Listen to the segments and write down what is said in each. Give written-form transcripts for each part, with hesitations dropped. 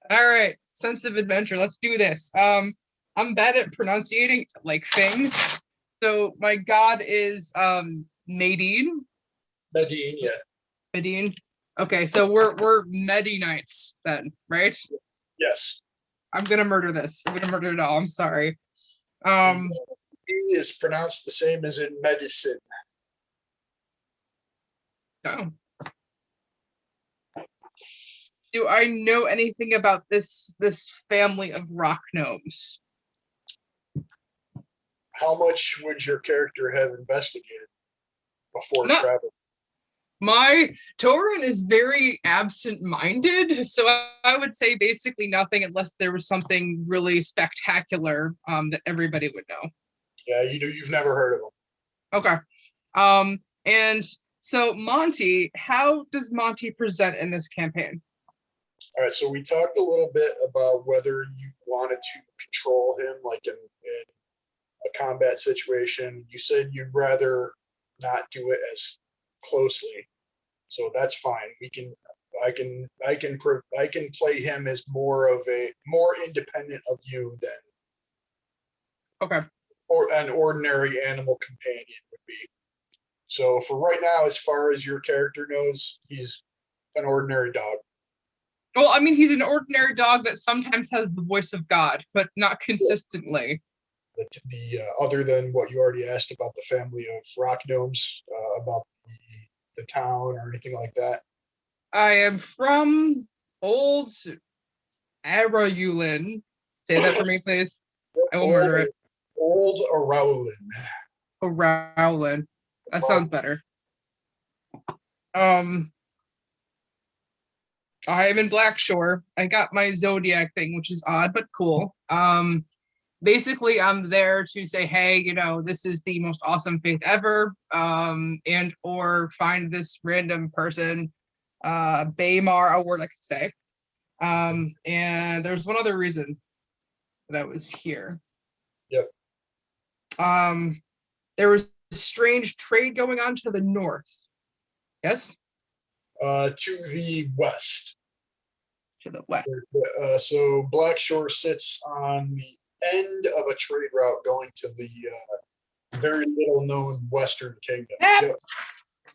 All right. Sense of adventure. Let's do this. I'm bad at pronunciating like things. So my god is Nadine. Medine, yeah. Nadine. Okay, so we're Medi Knights then, right? Yes. I'm gonna murder this. I'm gonna murder it all. I'm sorry. The Um, E is pronounced the same as in medicine. no. Do I know anything about this family of rock gnomes? How much would your character have investigated before Not travel? my Torin is very absent-minded, so I would say basically nothing unless there was something really spectacular that everybody would know. Yeah, you've never heard of them. Okay. And so Monty, how does Monty present in this campaign? All right, so we talked a little bit about whether you wanted to control him, like in a combat situation. You said you'd rather not do it as closely, so that's fine. I can play him as more independent of you than Okay. or an ordinary animal companion would be. So for right now, as far as your character knows, he's an ordinary dog. Well, I mean, he's an ordinary dog that sometimes has the voice of God, but not consistently. The other than what you already asked about the family of rock gnomes, about the town or anything like that. I am from Old Arayulin. Say that for me, please. I will murder it. Old Arowlin. Arowlin. That sounds better. I am in Blackshore. I got my zodiac thing, which is odd but cool. Basically, I'm there to say, hey, this is the most awesome faith ever, and or find this random person, Baymar, a word I could say. And there's one other reason that I was here. Yep. There was a strange trade going on to the north. Yes? To the west. To the west. So Blackshore sits on the end of a trade route going to the very little known Western Kingdom. Yep.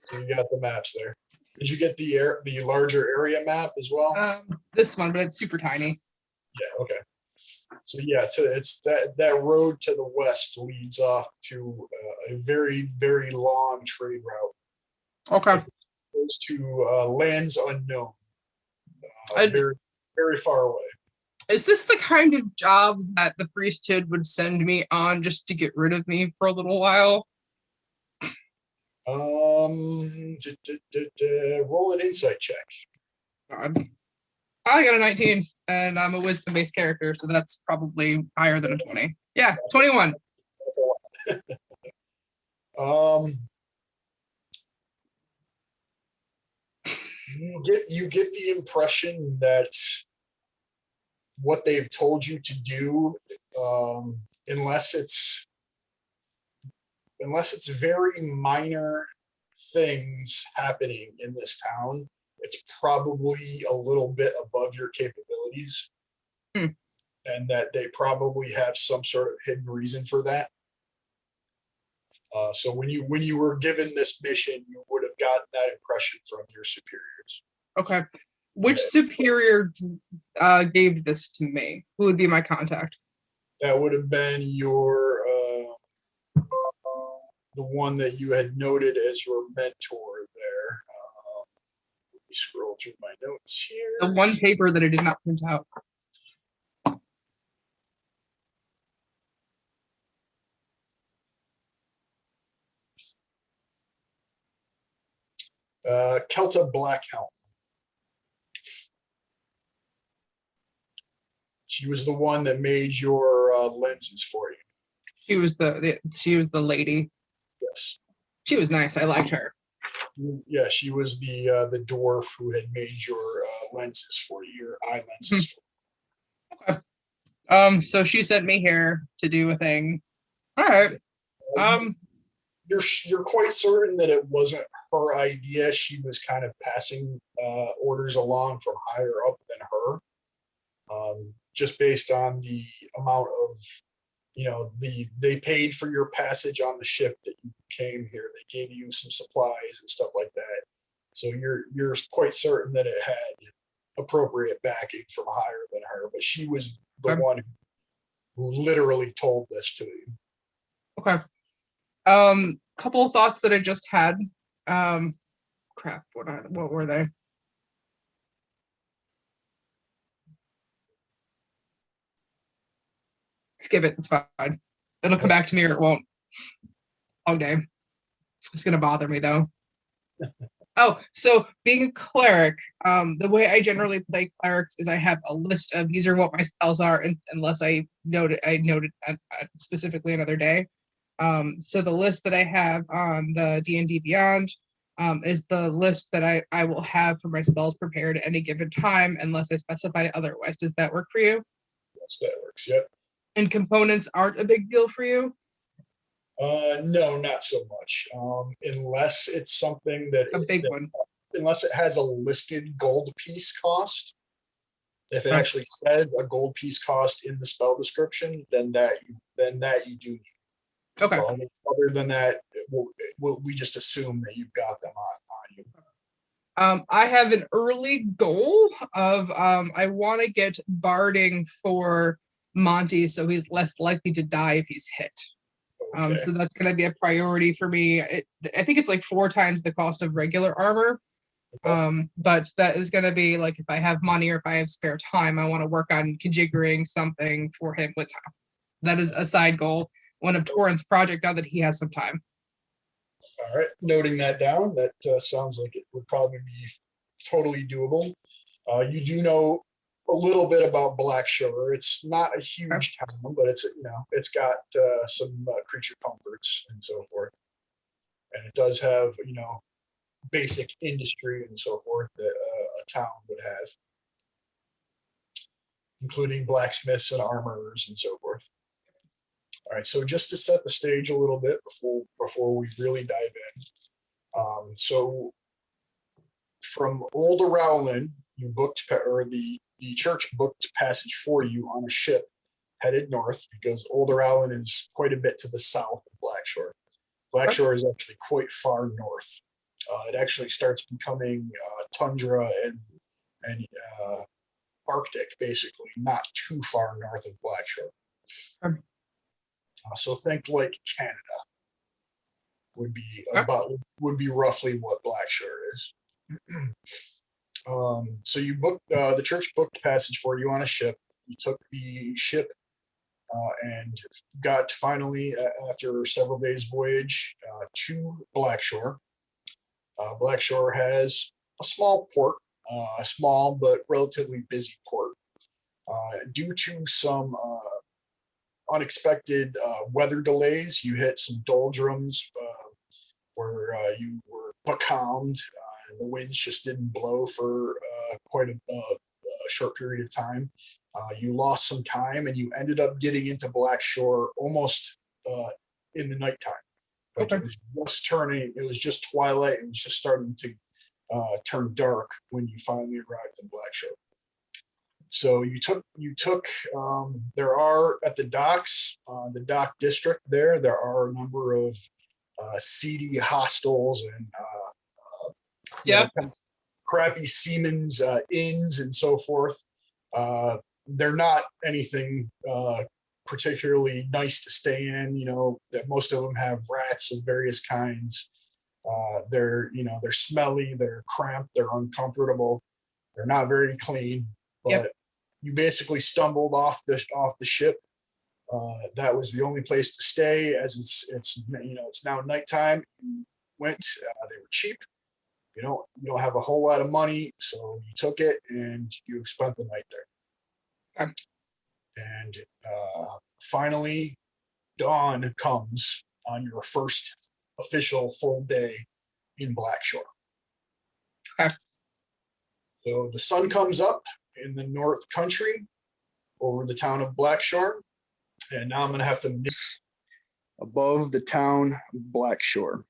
So you got the maps there. Did you get the larger area map as well? This one, but it's super tiny. Yeah. Okay. So yeah, it's that road to the west leads off to a very very long trade route. Okay. It goes to lands unknown, very very far away. Is this the kind of job that the priesthood would send me on just to get rid of me for a little while? Roll an insight check. God. I got a 19, and I'm a wisdom-based character, so that's probably higher than a 20. Yeah, 21. That's a lot. You get the impression that what they've told you to do, unless it's very minor things happening in this town, it's probably a little bit above your capabilities. And that they probably have some sort of hidden reason for that. So when you were given this mission, you would have gotten that impression from your superiors. Okay. Which superior gave this to me? Who would be my contact? That would have been your the one that you had noted as your mentor there. Let me scroll through my notes here. The one paper that I did not print out. Kelta Blackhelm. She was the one that made your lenses for you. She was the lady. Yes. She was nice. I liked her. Yeah, she was the dwarf who had made your lenses for you, your eye lenses. Okay. So she sent me here to do a thing. All right. You're quite certain that it wasn't her idea. She was kind of passing orders along from higher up than her. just based on the amount of, they paid for your passage on the ship that you came here. They gave you some supplies and stuff like that. So you're quite certain that it had appropriate backing from higher than her, but she was the one who literally told this to you. Okay. Couple of thoughts that I just had. Crap. What were they? Skip it. It's fine. It'll come back to me or it won't. All day. It's gonna bother me though. Oh, so being a cleric, the way I generally play clerics is I have a list of these are what my spells are, unless I noted specifically another day. So the list that I have on the D&D Beyond is the list that I will have for my spells prepared at any given time, unless I specify otherwise. Does that work for you? Yes, that works. Yep. And components aren't a big deal for you? No, not so much. Unless it's something that A big one. Unless it has a listed gold piece cost. If it actually says a gold piece cost in the spell description, then that you do need. Okay. Well, other than that, we just assume that you've got them on you. I have an early goal of I want to get barding for Monty, so he's less likely to die if he's hit. Okay. So that's going to be a priority for me. I think it's like 4 times the cost of regular armor. But that is going to be like if I have money or if I have spare time, I want to work on conjiggering something for him with time. That is a side goal, one of Torrent's project now that he has some time. All right, noting that down. That sounds like it would probably be totally doable. You do know a little bit about Blackshore. It's not a huge town, but it's got some creature comforts and so forth, and it does have basic industry and so forth that a town would have, including blacksmiths and armorers and so forth. All right, so just to set the stage a little bit before we really dive in. So from Old Rowland, you booked, or the church booked passage for you on a ship headed north, because Old Rowland is quite a bit to the south of Blackshore. Blackshore is actually quite far north. It actually starts becoming tundra and Arctic, basically, not too far north of Blackshore. So think like Canada would be roughly what Blackshore is. So you booked the church booked passage for you on a ship. You took the ship and got finally, after several days voyage, to Blackshore. Blackshore has a small port, a small but relatively busy port. Due to some unexpected weather delays, you hit some doldrums where you were becalmed, and the winds just didn't blow for quite a short period of time. You lost some time, and you ended up getting into Blackshore almost in the nighttime. Like it was just twilight. It was just starting to turn dark when you finally arrived in Blackshore. So you took there are at the docks, the dock district there are a number of seedy hostels and crappy seamen's inns and so forth. They're not anything particularly nice to stay in. That most of them have rats of various kinds. They're smelly, they're cramped, they're uncomfortable, they're not very clean. But you basically stumbled off the ship. That was the only place to stay, as it's now nighttime. You went. They were cheap. You don't have a whole lot of money, so you took it and you spent the night there. Okay. And finally, dawn comes on your first official full day in Blackshore. Okay. So the sun comes up in the North Country over the town of Blackshore, and now I'm going to have to miss above the town of Blackshore.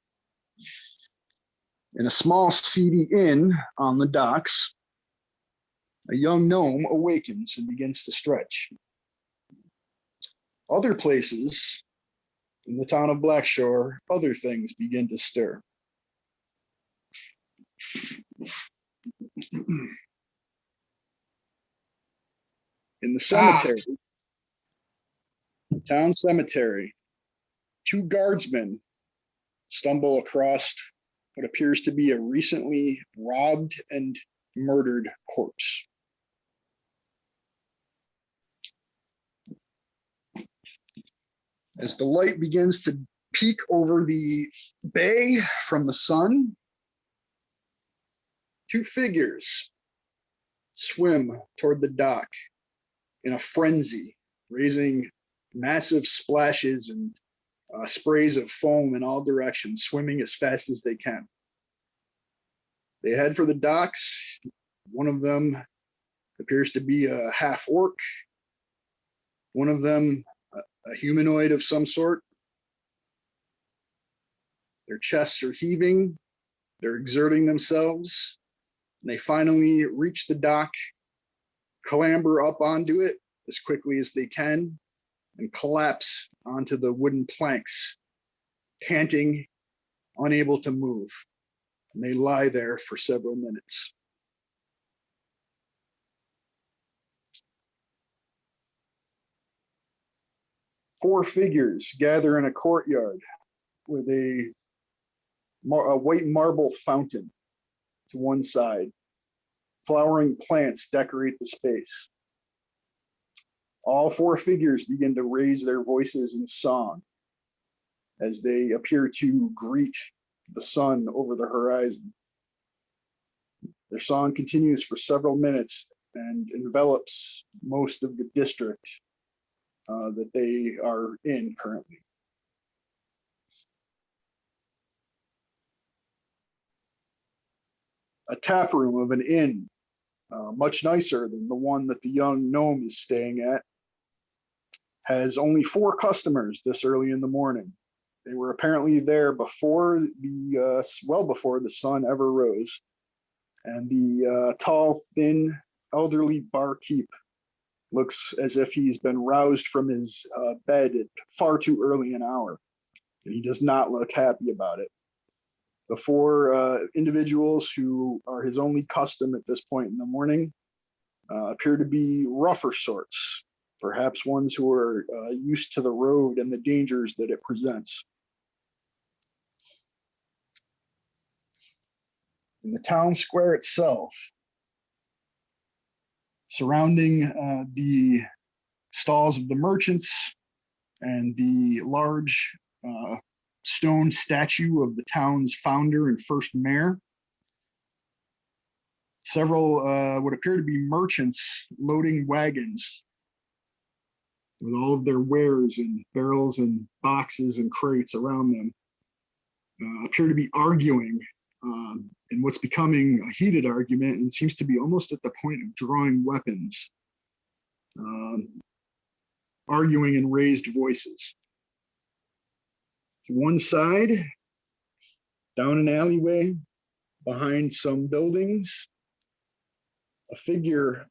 In a small seedy inn on the docks, A young gnome awakens and begins to stretch. Other places in the town of Blackshore, other things begin to stir. In the cemetery, town cemetery, two guardsmen stumble across what appears to be a recently robbed and murdered corpse. As the light begins to peek over the bay from the sun, two figures swim toward the dock in a frenzy, raising massive splashes and sprays of foam in all directions, swimming as fast as they can. They head for the docks. One of them appears to be a half orc. One of them, a humanoid of some sort. Their chests are heaving. They're exerting themselves. And they finally reach the dock, clamber up onto it as quickly as they can, and collapse onto the wooden planks, panting, unable to move. And they lie there for several minutes. Four figures gather in a courtyard with a white marble fountain to one side. Flowering plants decorate the space. All four figures begin to raise their voices in song as they appear to greet the sun over the horizon. Their song continues for several minutes and envelops most of the district that they are in currently. A tap room of an inn, much nicer than the one that the young gnome is staying at, has only 4 customers this early in the morning. They were apparently there before well before the sun ever rose. And the tall, thin, elderly barkeep looks as if he's been roused from his bed at far too early an hour. And he does not look happy about it. The 4 individuals who are his only custom at this point in the morning appear to be rougher sorts, perhaps ones who are used to the road and the dangers that it presents. In the town square itself, surrounding the stalls of the merchants and the large stone statue of the town's founder and first mayor, several what appear to be merchants loading wagons with all of their wares in barrels and boxes and crates around them, appear to be arguing in what's becoming a heated argument and seems to be almost at the point of drawing weapons, arguing in raised voices. To one side, down an alleyway, behind some buildings, a figure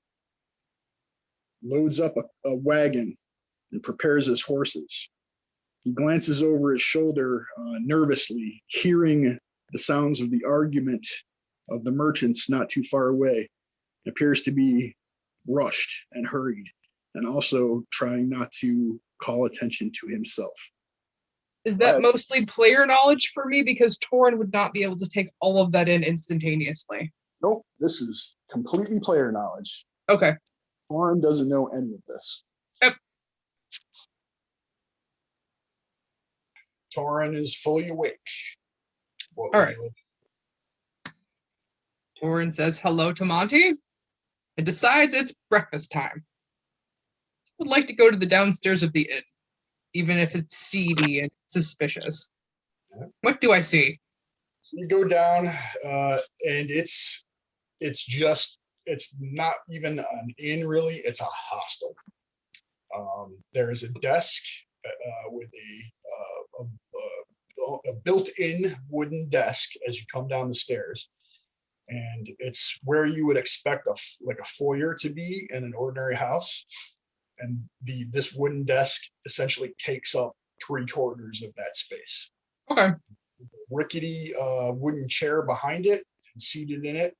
loads up a wagon and prepares his horses. He glances over his shoulder nervously, hearing the sounds of the argument of the merchants not too far away. It appears to be rushed and hurried, and also trying not to call attention to himself. Is that mostly player knowledge for me? Because Torin would not be able to take all of that in instantaneously. Nope, this is completely player knowledge. Okay. Torin doesn't know any of this. Yep. Torin is fully awake. All right. Torin says hello to Monty and decides it's breakfast time. Would like to go to the downstairs of the inn, even if it's seedy and suspicious. What do I see? So you go down, and it's not even an inn really. It's a hostel. There is a desk with a built-in wooden desk as you come down the stairs. and it's where you would expect like a foyer to be in an ordinary house. And this wooden desk essentially takes up 3/4 of that space. Okay. Rickety wooden chair behind it, and seated in it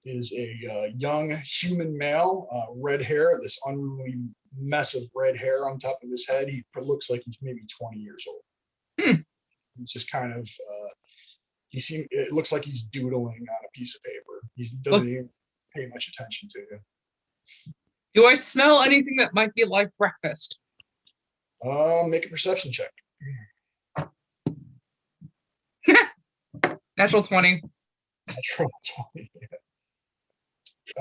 is a young human male, red hair, this unruly mess of red hair on top of his head. He looks like he's maybe 20 years old. Hmm. He's just kind of, it looks like he's doodling on a piece of paper. He doesn't even pay much attention to you. Do I smell anything that might be like breakfast? Make a perception check. Natural 20. Natural 20.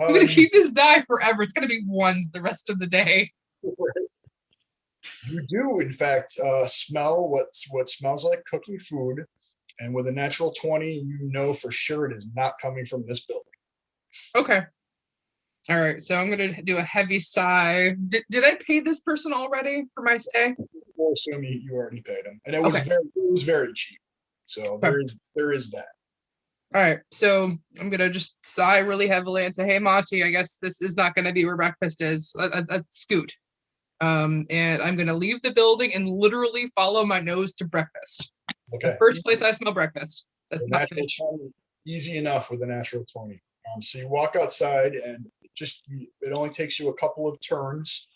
I'm gonna keep this die forever. It's gonna be ones the rest of the day. You do, in fact, smell what smells like cooking food, and with a natural 20, you know for sure it is not coming from this building. Okay. All right. So I'm gonna do a heavy sigh. Did I pay this person already for my stay? We'll assume you already paid him, and it was very cheap. So there is that. All right, so I'm gonna just sigh really heavily and say, "Hey, Monty, I guess this is not gonna be where breakfast is. Let's scoot." And I'm gonna leave the building and literally follow my nose to breakfast. Okay. The first place I smell breakfast. That's not fish. 20, easy enough with a natural 20. So you walk outside, and it only takes you a couple of turns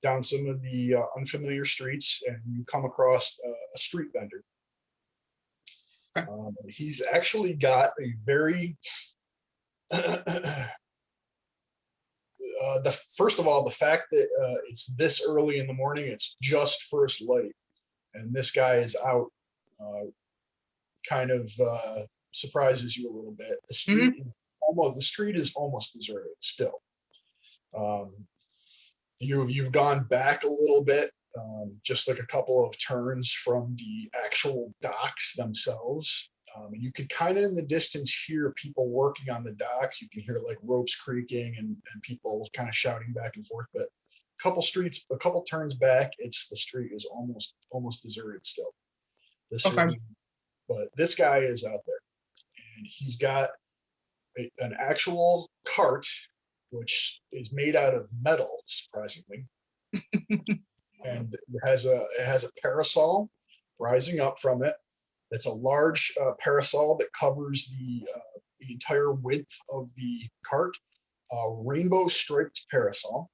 down some of the unfamiliar streets, and you come across a street vendor. Okay. He's actually got a very first of all, the fact that it's this early in the morning, it's just first light, and this guy is out, kind of surprises you a little bit. The street is almost deserted still. You've gone back a little bit, just like a couple of turns from the actual docks themselves. You could kind of in the distance hear people working on the docks. You can hear like ropes creaking and people kind of shouting back and forth. But a couple turns back, the street is almost deserted still. But this guy is out there, and he's got an actual cart, which is made out of metal, surprisingly. And it has a parasol rising up from it. It's a large parasol that covers the entire width of the cart, rainbow striped parasol.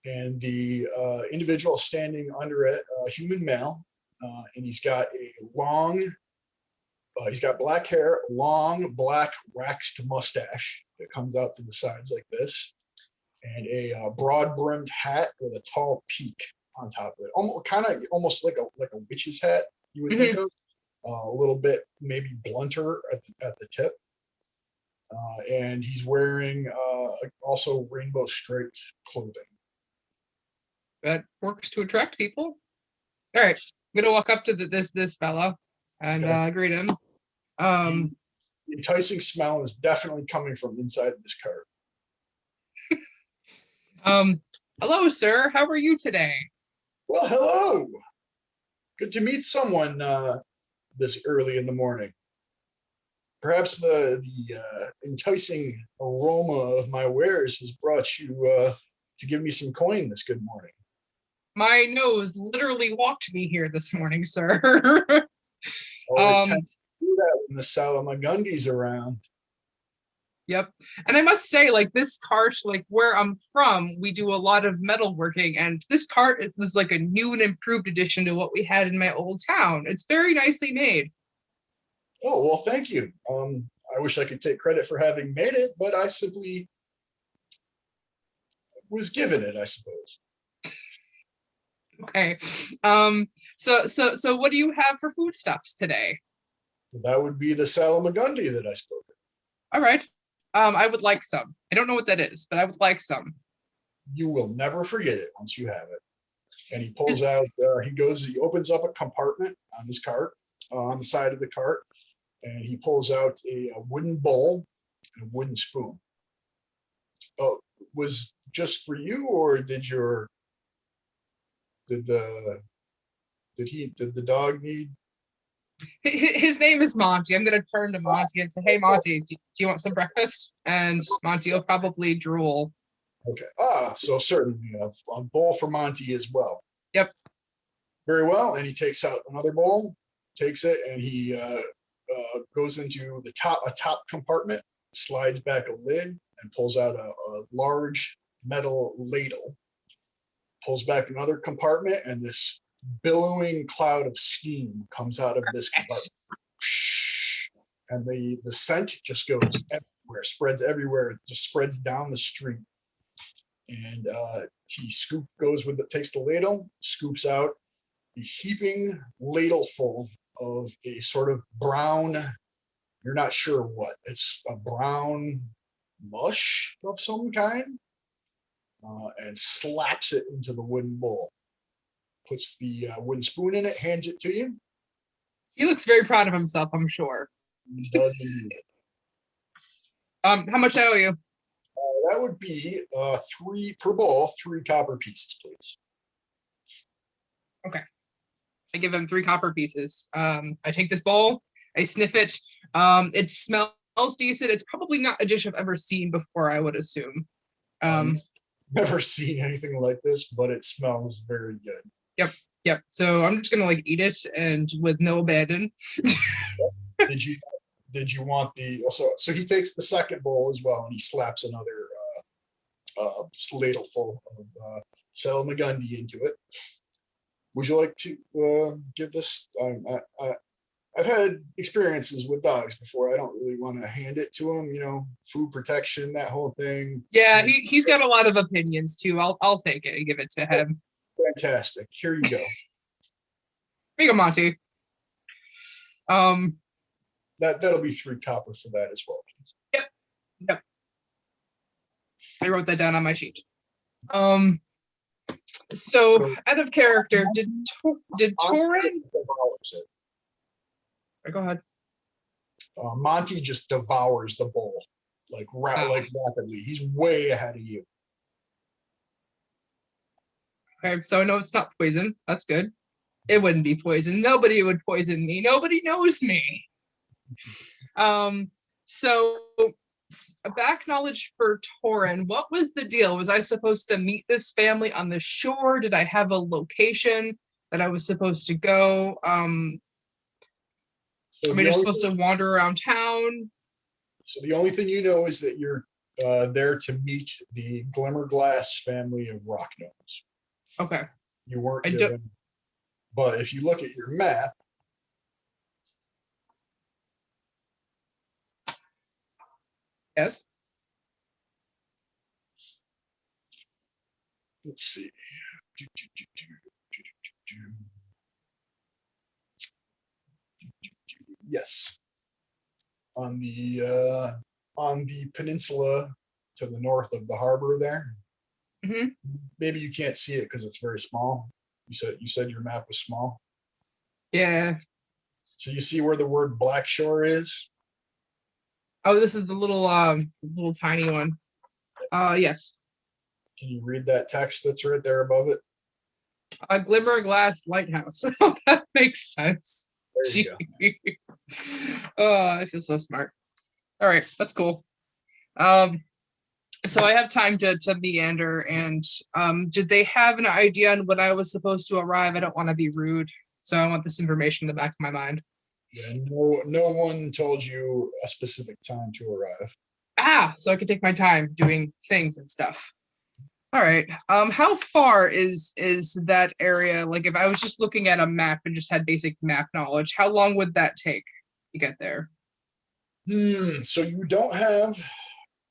And the individual standing under it, a human male, and he's got black hair, long black waxed mustache that comes out to the sides like this, and a broad-brimmed hat with a tall peak on top of it, almost like a witch's hat, you would think of. A little bit maybe blunter at the tip, and he's wearing also rainbow striped clothing. That works to attract people. All right, I'm gonna walk up to this fella and greet him. The enticing smell is definitely coming from inside this cart. Hello, sir. How are you today? Well, hello. Good to meet someone this early in the morning. Perhaps the enticing aroma of my wares has brought you to give me some coin this good morning. My nose literally walked me here this morning, sir. Tend to do that when the Salamagundis around. Yep. And I must say, like, this cart, like where I'm from, we do a lot of metalworking, and this cart is like a new and improved addition to what we had in my old town. It's very nicely made. Oh, well, thank you. I wish I could take credit for having made it, but I simply was given it, I suppose. Okay. So what do you have for foodstuffs today? That would be the Salamagundi that I spoke of. All right. I would like some. I don't know what that is, but I would like some. You will never forget it once you have it. And he pulls out, he opens up a compartment on his cart, on the side of the cart, and he pulls out a wooden bowl and a wooden spoon. Oh, was just for you, or did the dog need His name is Monty. I'm gonna turn to Monty and say, "Hey, Monty, do you want some breakfast?" And Monty will probably drool. Okay. So certainly a bowl for Monty as well. Yep. Very well. And he takes out another bowl, takes it, and he goes into a top compartment, slides back a lid, and pulls out a large metal ladle. Pulls back another compartment, and this billowing cloud of steam comes out of this compartment. And the scent just goes everywhere, spreads everywhere, it just spreads down the street. And he takes the ladle, scoops out a heaping ladleful of a sort of brown, you're not sure what. It's a brown mush of some kind, and slaps it into the wooden bowl. Puts the wooden spoon in it, hands it to you. He looks very proud of himself, I'm sure. He does indeed. How much I owe you? That would be 3 per bowl, 3 copper pieces, please. Okay. I give him 3 copper pieces. I take this bowl, I sniff it. It smells decent. It's probably not a dish I've ever seen before, I would assume. Never seen anything like this, but it smells very good. Yep. So I'm just gonna eat it and with no abandon. Did you want the so he takes the second bowl as well, and he slaps another ladleful of Salmagundi into it. Would you like to give this? I've had experiences with dogs before. I don't really want to hand it to him. Food protection, that whole thing. Yeah, he's got a lot of opinions too. I'll take it and give it to him. Fantastic. Here you go. Here you go, Monty. That'll be 3 copper for that as well, please. Yep. I wrote that down on my sheet. So out of character, did Torin? Go ahead. Monty just devours the bowl like rapidly. He's way ahead of you. Okay, so I know it's not poison. That's good. It wouldn't be poison. Nobody would poison me. Nobody knows me. So a back knowledge for Torin. What was the deal? Was I supposed to meet this family on the shore? Did I have a location that I was supposed to go? So I just supposed to wander around town? So the only thing you know is that you're there to meet the Glimmerglass family of rock gnomes. Okay. You weren't given, but if you look at your map, yes. Let's see. Yes. On the peninsula to the north of the harbor there. Mm-hmm. Maybe you can't see it because it's very small. You said your map was small. Yeah. So you see where the word Blackshore is? Oh, this is the little tiny one. Yes. Can you read that text that's right there above it? A Glimmerglass lighthouse. That makes sense. There you go. Oh, I feel so smart. All right, that's cool. So I have time to meander, and did they have an idea on when I was supposed to arrive? I don't want to be rude, so I want this information in the back of my mind. Yeah, no one told you a specific time to arrive. So I could take my time doing things and stuff. All right. How far is that area? Like, if I was just looking at a map and just had basic map knowledge, how long would that take to get there? So you don't have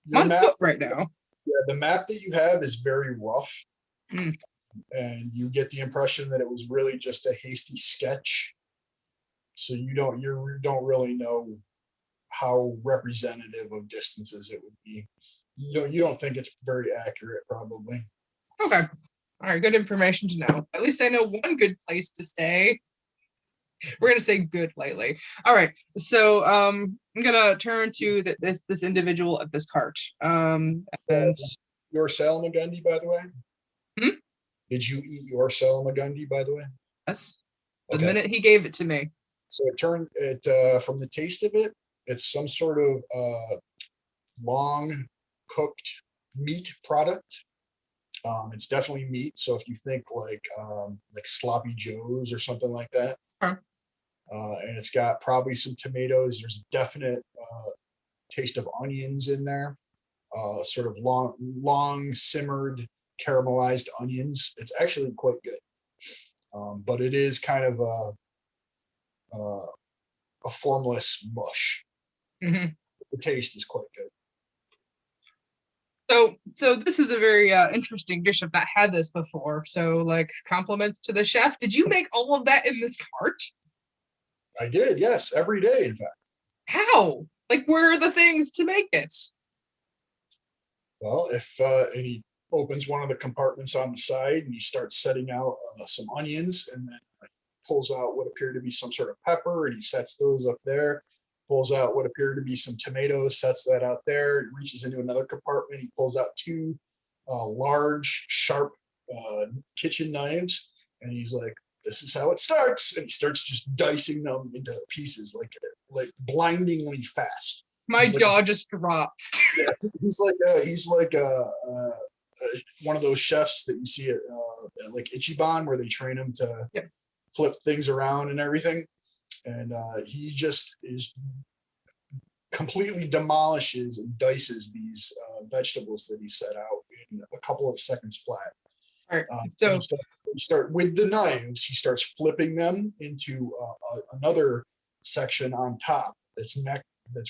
your map foot right now. Yeah, the map that you have is very rough, Mm. and you get the impression that it was really just a hasty sketch. So you don't really know how representative of distances it would be. You don't think it's very accurate, probably. Okay. All right, good information to know. At least I know one good place to stay. We're gonna say good lately. All right, so I'm gonna turn to this individual at this cart. And your Salmagundi, by the way. Hmm? Did you eat your Salmagundi, by the way? Yes. The minute he gave it to me. So it turned it from the taste of it, it's some sort of long cooked meat product. It's definitely meat. So if you think like sloppy joes or something like that, Huh. and it's got probably some tomatoes. There's a definite taste of onions in there. Sort of long simmered caramelized onions. It's actually quite good, but it is kind of a formless mush. Hmm. The taste is quite good. So this is a very interesting dish. I've not had this before. So like compliments to the chef. Did you make all of that in this cart? I did, yes, every day, in fact. How? Like where are the things to make it? Well, if and he opens one of the compartments on the side and he starts setting out some onions and then pulls out what appear to be some sort of pepper and he sets those up there. Pulls out what appear to be some tomatoes, sets that out there, reaches into another compartment. He pulls out two large, sharp kitchen knives, and he's like, "This is how it starts." And he starts just dicing them into pieces, like blindingly fast. My He's like, jaw just drops. yeah, he's like one of those chefs that you see at like Ichiban, where they train him to Yep. flip things around and everything. And he just is completely demolishes and dices these vegetables that he set out in a couple of seconds flat. All right. So you start with the knives. He starts flipping them into another section on top that's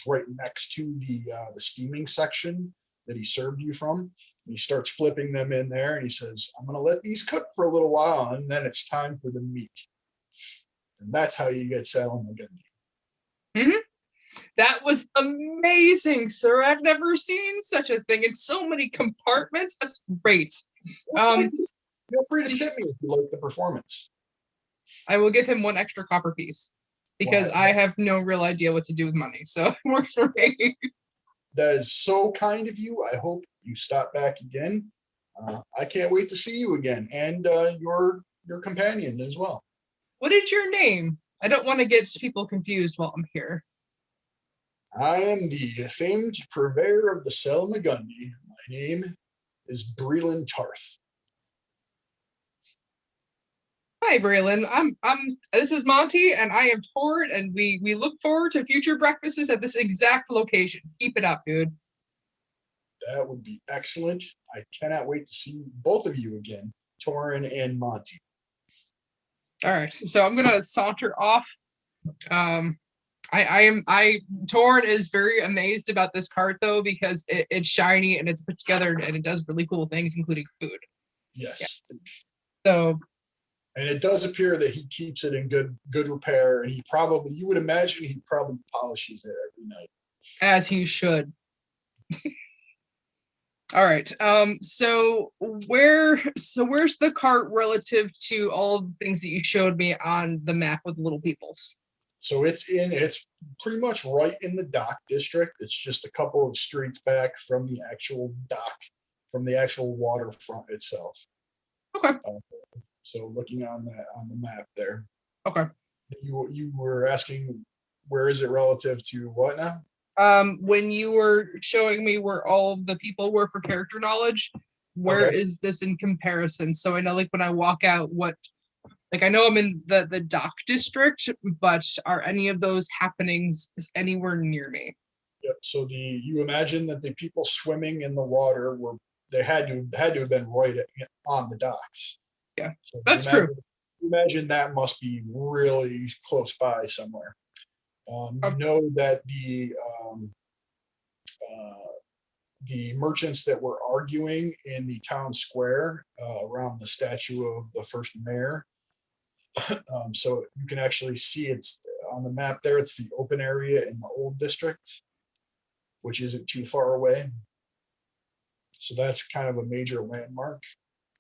right next to the steaming section that he served you from. And he starts flipping them in there, and he says, "I'm going to let these cook for a little while, and then it's time for the meat." And that's how you get salmon gundy. mhm. That was amazing, sir. I've never seen such a thing in so many compartments. That's great. Feel free to tip me if you like the performance. I will give him one extra copper piece because Wow. I have no real idea what to do with money. So it works for me. That is so kind of you. I hope you stop back again. I can't wait to see you again, and your companion as well. What is your name? I don't want to get people confused while I'm here. I am the famed purveyor of the Selmagundi. My name is Breland Tarth. Hi, Braylon. I'm this is Monty and I am Tord, and we look forward to future breakfasts at this exact location. Keep it up, dude. That would be excellent. I cannot wait to see both of you again, Torin and Monty. All right. So I'm gonna saunter off. Um I Torn is very amazed about this cart though, because it's shiny and it's put together and it does really cool things, including food. Yes. Yeah. So And it does appear that he keeps it in good repair, and you would imagine he probably polishes it every night. as he should. All right. So where's the cart relative to all the things that you showed me on the map with the little peoples? So it's pretty much right in the dock district. It's just a couple of streets back from the actual dock, from the actual waterfront itself. Okay. So looking on the map there. Okay. You were asking where is it relative to what now? When you were showing me where all of the people were for character knowledge, where Okay. is this in comparison? So I know, like when I walk out, what, like I know I'm in the dock district, but are any of those happenings anywhere near me? Yep. So you imagine that the people swimming in the water they had to have been right on the docks. Yeah, So that's true. imagine that must be really close by somewhere. You know that the merchants that were arguing in the town square around the statue of the first mayor. So you can actually see it's on the map there. It's the open area in the old district, which isn't too far away. So that's kind of a major landmark,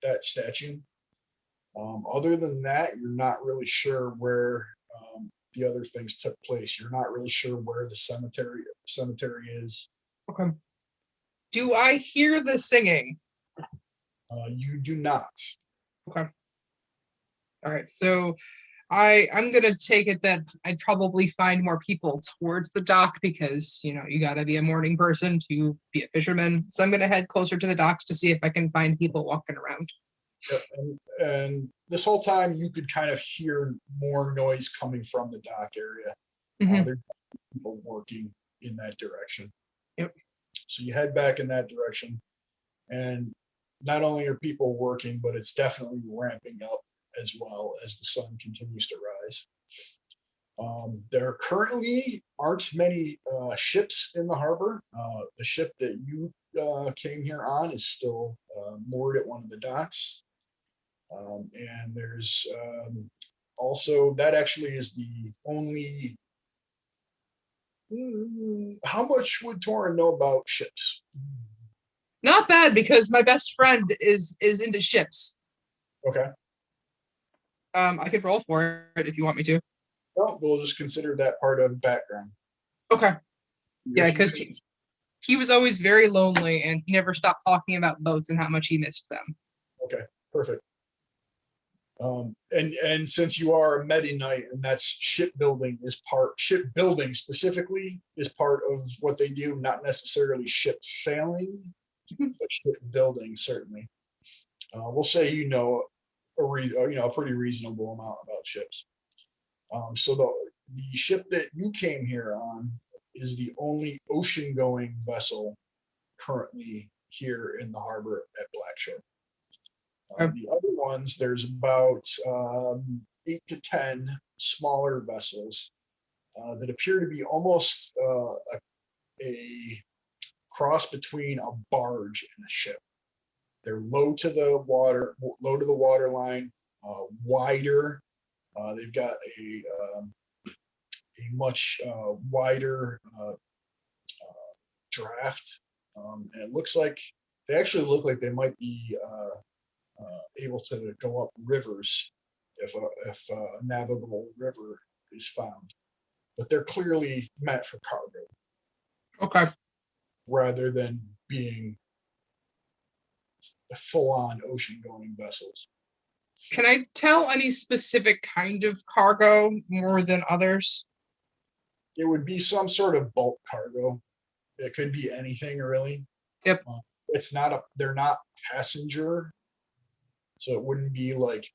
that statue. Other than that, you're not really sure where the other things took place. You're not really sure where the cemetery is. Okay. Do I hear the singing? You do not. Okay. All right. So I'm gonna take it that I'd probably find more people towards the dock because you gotta be a morning person to be a fisherman. So I'm gonna head closer to the docks to see if I can find people walking around. Yep. And this whole time, you could kind of hear more noise coming from the dock area. Hmm. There's people working in that direction. Yep. So you head back in that direction, and not only are people working, but it's definitely ramping up as well as the sun continues to rise. There currently aren't many ships in the harbor. The ship that you came here on is still moored at one of the docks. And there's also, that actually is the only. How much would Torin know about ships? Not bad because my best friend is into ships. Okay. I could roll for it if you want me to. Well, we'll just consider that part of background. Okay. Yeah, If you because he was always very lonely and he never stopped talking about boats and how much he missed them. Okay, perfect. And since you are a Medi Knight, and that's shipbuilding specifically is part of what they do, not necessarily ship sailing, but shipbuilding certainly. We'll say a pretty reasonable amount about ships. So the ship that you came here on is the only ocean-going vessel currently here in the harbor at Blackshore. The other ones, there's about 8 to 10 smaller vessels that appear to be almost a cross between a barge and a ship. They're low to the water line, wider. They've got a much wider draft, and it looks like they actually look like they might be able to go up rivers if a navigable river is found. But they're clearly meant for cargo. Okay. Rather than being full-on ocean-going vessels. Can I tell any specific kind of cargo more than others? It would be some sort of bulk cargo. It could be anything really. Yep. They're not passenger, so it wouldn't be like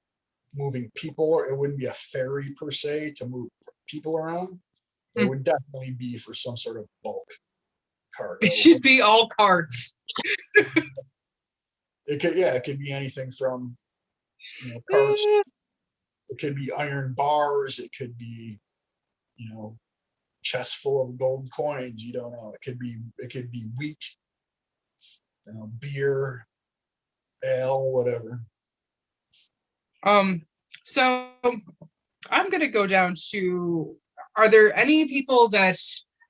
moving people. It wouldn't be a ferry per se to move people around. It would definitely be for some sort of bulk cargo. It should be all carts. It could be anything from carts. It could be iron bars. It could be chests full of gold coins. You don't know. It could be wheat, beer, ale, whatever. So I'm gonna go down to. Are there any people that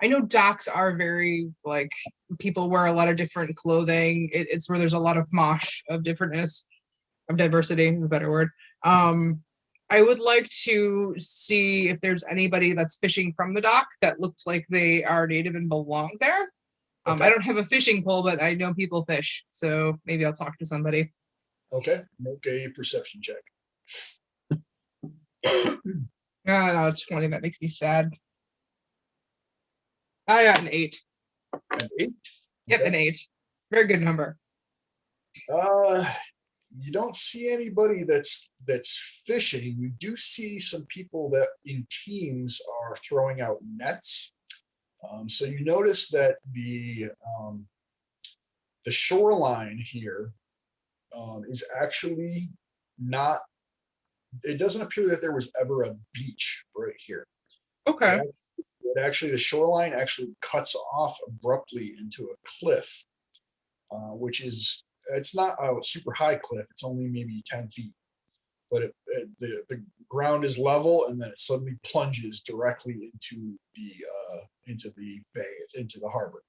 I know docks are very like people wear a lot of different clothing. It's where there's a lot of mosh of differentness, of diversity is a better word. I would like to see if there's anybody that's fishing from the dock that looks like they are native and belong there. Okay. I don't have a fishing pole, but I know people fish, so maybe I'll talk to somebody. Okay, make a perception check. No, 20, that makes me sad. I got an 8. An 8? Yep, Okay. an 8. It's a very good number. You don't see anybody that's fishing. You do see some people that in teams are throwing out nets. So you notice that the shoreline here is actually not. It doesn't appear that there was ever a beach right here. Okay. The shoreline actually cuts off abruptly into a cliff, which is, it's not a super high cliff. It's only maybe 10 feet, but the ground is level, and then it suddenly plunges directly into the bay, into the harbor.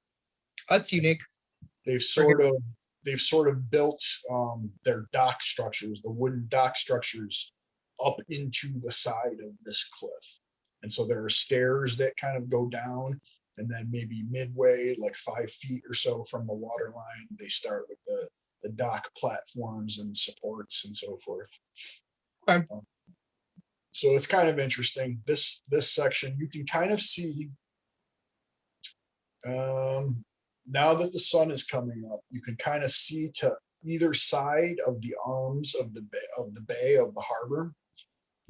That's unique. They've sort of built their dock structures, the wooden dock structures, up into the side of this cliff. And so there are stairs that kind of go down, and then maybe midway, like 5 feet or so from the water line, they start with the dock platforms and supports and so forth. Okay. So it's kind of interesting. This section you can kind of see. Now that the sun is coming up, you can kind of see to either side of the arms of the bay of the harbor.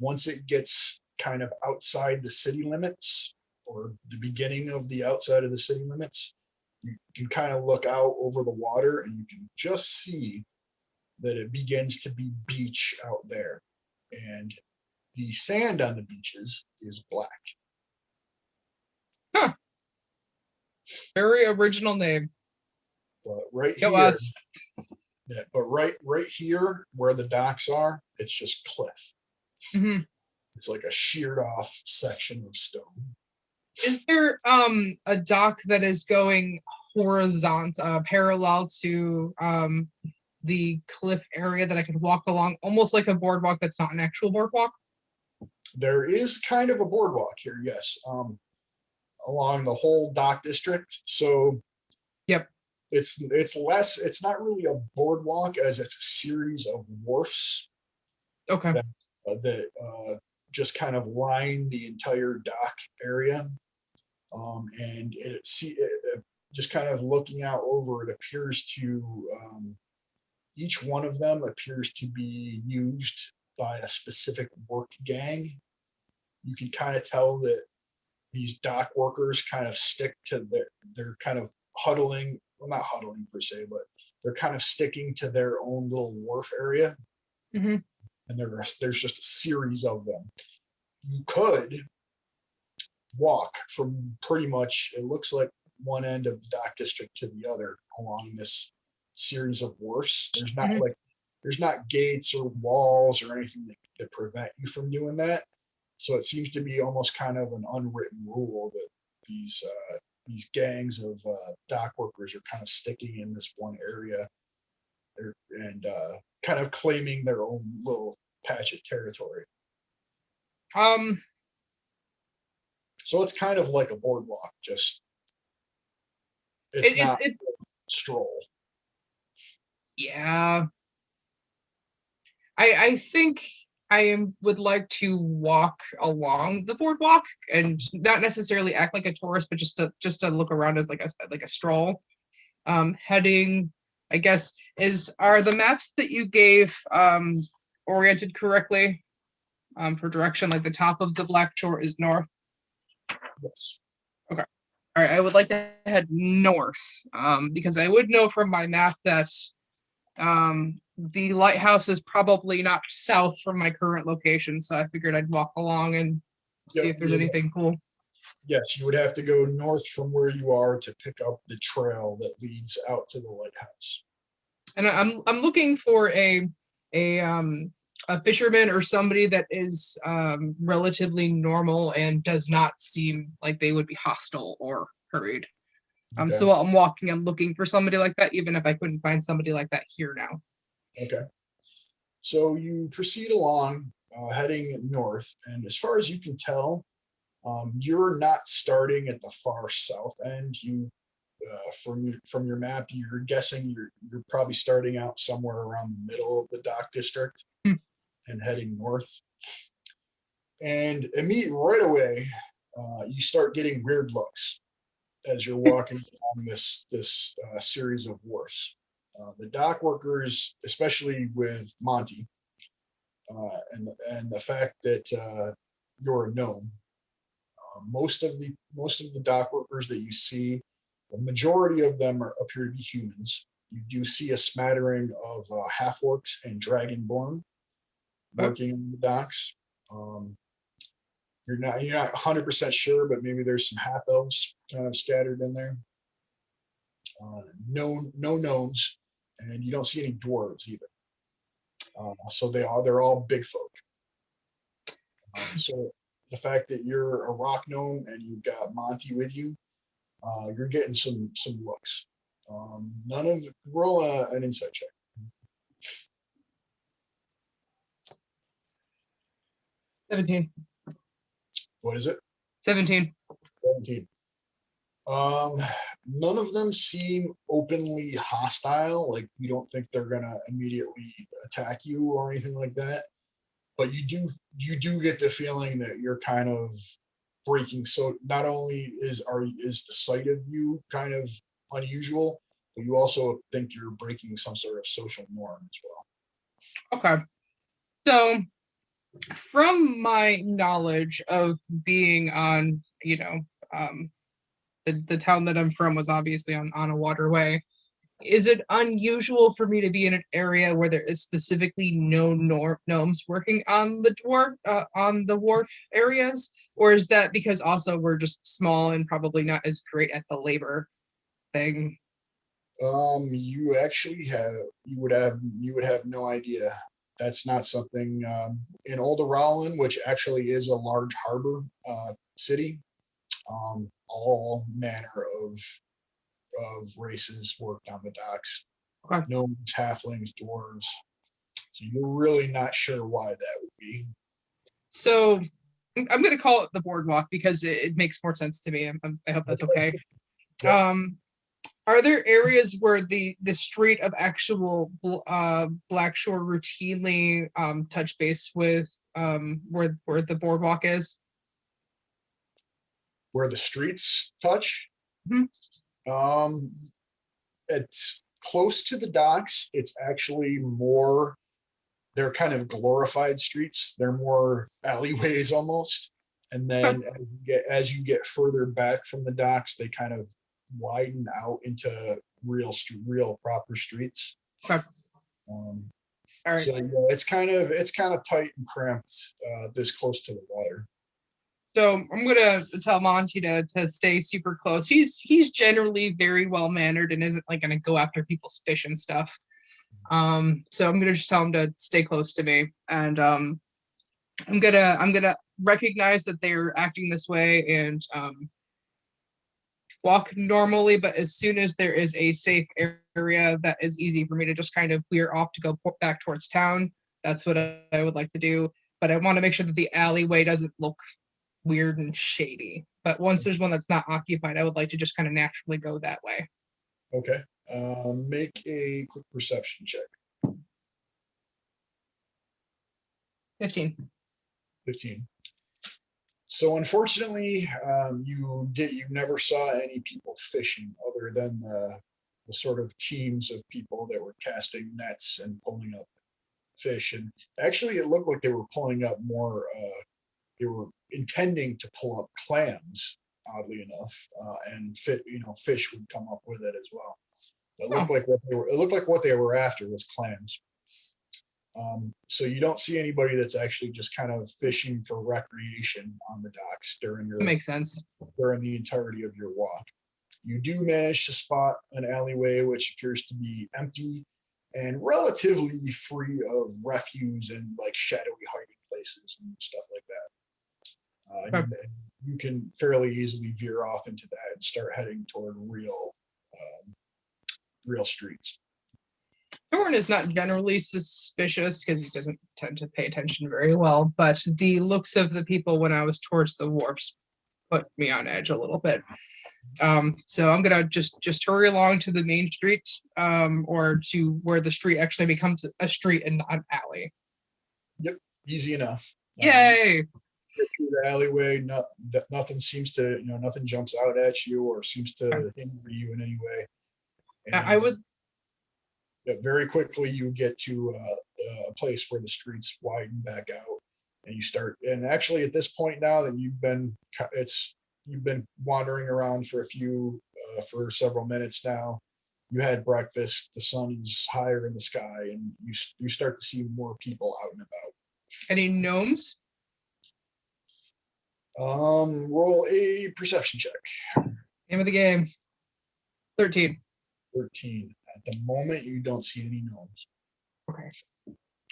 Once it gets kind of outside the city limits, or the beginning of the outside of the city limits, you can kind of look out over the water and you can just see that it begins to be beach out there. And the sand on the beaches is black. Huh. Very original name. But right Go here, us. yeah, but right here where the docks are, it's just cliff. Mm-hmm. It's like a sheared off section of stone. Is there a dock that is going horizontal, parallel to the cliff area that I could walk along, almost like a boardwalk that's not an actual boardwalk? There is kind of a boardwalk here, yes, along the whole dock district. So yep, it's less, it's not really a boardwalk as it's a series of wharfs. Okay. That just kind of line the entire dock area. And just kind of looking out over, it appears to, each one of them appears to be used by a specific work gang. You can kind of tell that these dock workers kind of stick to they're kind of huddling, well, not huddling per se, but they're kind of sticking to their own little wharf area. Mm-hmm. And there's just a series of them. You could walk from pretty much, it looks like, one end of the dock district to the other along this series of wharfs. There's not like, there's not gates or walls or anything that prevent you from doing that. So it seems to be almost kind of an unwritten rule that these gangs of dock workers are kind of sticking in this one area and kind of claiming their own little patch of territory. So it's kind of like a boardwalk, just it's not a stroll. Yeah. I think I would like to walk along the boardwalk and not necessarily act like a tourist, but just to look around as like a stroll. Heading, I guess, are the maps that you gave oriented correctly for direction? Like the top of the Blackshore is north. Yes. Okay. All right. I would like to head north because I would know from my map that the lighthouse is probably not south from my current location, so I figured I'd walk along and see if there's anything cool. Yes, you would have to go north from where you are to pick up the trail that leads out to the lighthouse. And I'm looking for a fisherman or somebody that is relatively normal and does not seem like they would be hostile or hurried. Okay. So while I'm walking, I'm looking for somebody like that, even if I couldn't find somebody like that here now. Okay. So you proceed along, heading north, and as far as you can tell, you're not starting at the far south end. You, from your map, you're guessing you're probably starting out somewhere around the middle of the dock district and heading north. And immediately, right away, you start getting weird looks as you're walking along this series of wharfs. The dock workers, especially with Monty, and the fact that you're a gnome, most of the dock workers that you see, the majority of them appear to be humans. You do see a smattering of half orcs and dragonborn working in the docks. You're not 100% sure, but maybe there's some half elves kind of scattered in there. No gnomes, and you don't see any dwarves either. So they're all big folk. So the fact that you're a rock gnome and you've got Monty with you, you're getting some looks. Roll an insight check. 17. What is it? 17. 17. None of them seem openly hostile. Like, you don't think they're gonna immediately attack you or anything like that. but you do get the feeling that you're kind of breaking. So not only is the sight of you kind of unusual, but you also think you're breaking some sort of social norm as well. Okay. So from my knowledge of being on, the town that I'm from was obviously on a waterway. Is it unusual for me to be in an area where there is specifically no gnomes working on on the wharf areas, or is that because also we're just small and probably not as great at the labor thing? You actually have you would have no idea. That's not something in Old Rowland, which actually is a large harbor city. All manner of races worked on the docks. Okay. Gnomes, halflings, dwarves. So you're really not sure why that would be. So I'm going to call it the boardwalk because it makes more sense to me. I hope that's okay. Yep. Are there areas where the street of actual Blackshore routinely touch base with where the boardwalk is? Where the streets touch, Mhm. um, it's close to the docks. It's actually more. They're kind of glorified streets. They're more alleyways almost. And Okay. then as you get further back from the docks, they kind of widen out into real proper streets. Okay. Um, All right. so yeah, it's kind of tight and cramped this close to the water. So I'm gonna tell Monty to stay super close. He's generally very well mannered and isn't like gonna go after people's fish and stuff. So I'm gonna just tell him to stay close to me, and I'm gonna recognize that they're acting this way and walk normally. But as soon as there is a safe area that is easy for me to just kind of veer off to go back towards town, that's what I would like to do. But I want to make sure that the alleyway doesn't look weird and shady. But once there's one that's not occupied, I would like to just kind of naturally go that way. Okay. Make a quick perception check. 15. 15. So unfortunately, you never saw any people fishing other than the sort of teams of people that were casting nets and pulling up fish. And actually, it looked like they were pulling up more. They were intending to pull up clams, oddly enough, and fish would come up with it as well. It Oh, looked like what they were. It looked like what they were after was clams. So you don't see anybody that's actually just kind of fishing for recreation on the docks that makes sense. during the entirety of your walk. You do manage to spot an alleyway which appears to be empty and relatively free of refuse and like shadowy hiding places and stuff like that. Okay. You can fairly easily veer off into that and start heading toward real streets. Thorn is not generally suspicious because he doesn't tend to pay attention very well, but the looks of the people when I was towards the wharfs put me on edge a little bit. So I'm gonna just hurry along to the main street, or to where the street actually becomes a street and not an alley. Yep, easy enough. Yay! Get through the alleyway. Nothing seems to, nothing jumps out at you or seems to injure you in any way. I And would. very quickly you get to a place where the streets widen back out, and you start. And actually, at this point now that you've been wandering around for several minutes now. You had breakfast. The sun is higher in the sky, and you start to see more people out and about. Any gnomes? Roll a perception check. Name of the game. 13. 13. At the moment, you don't see any gnomes. Okay.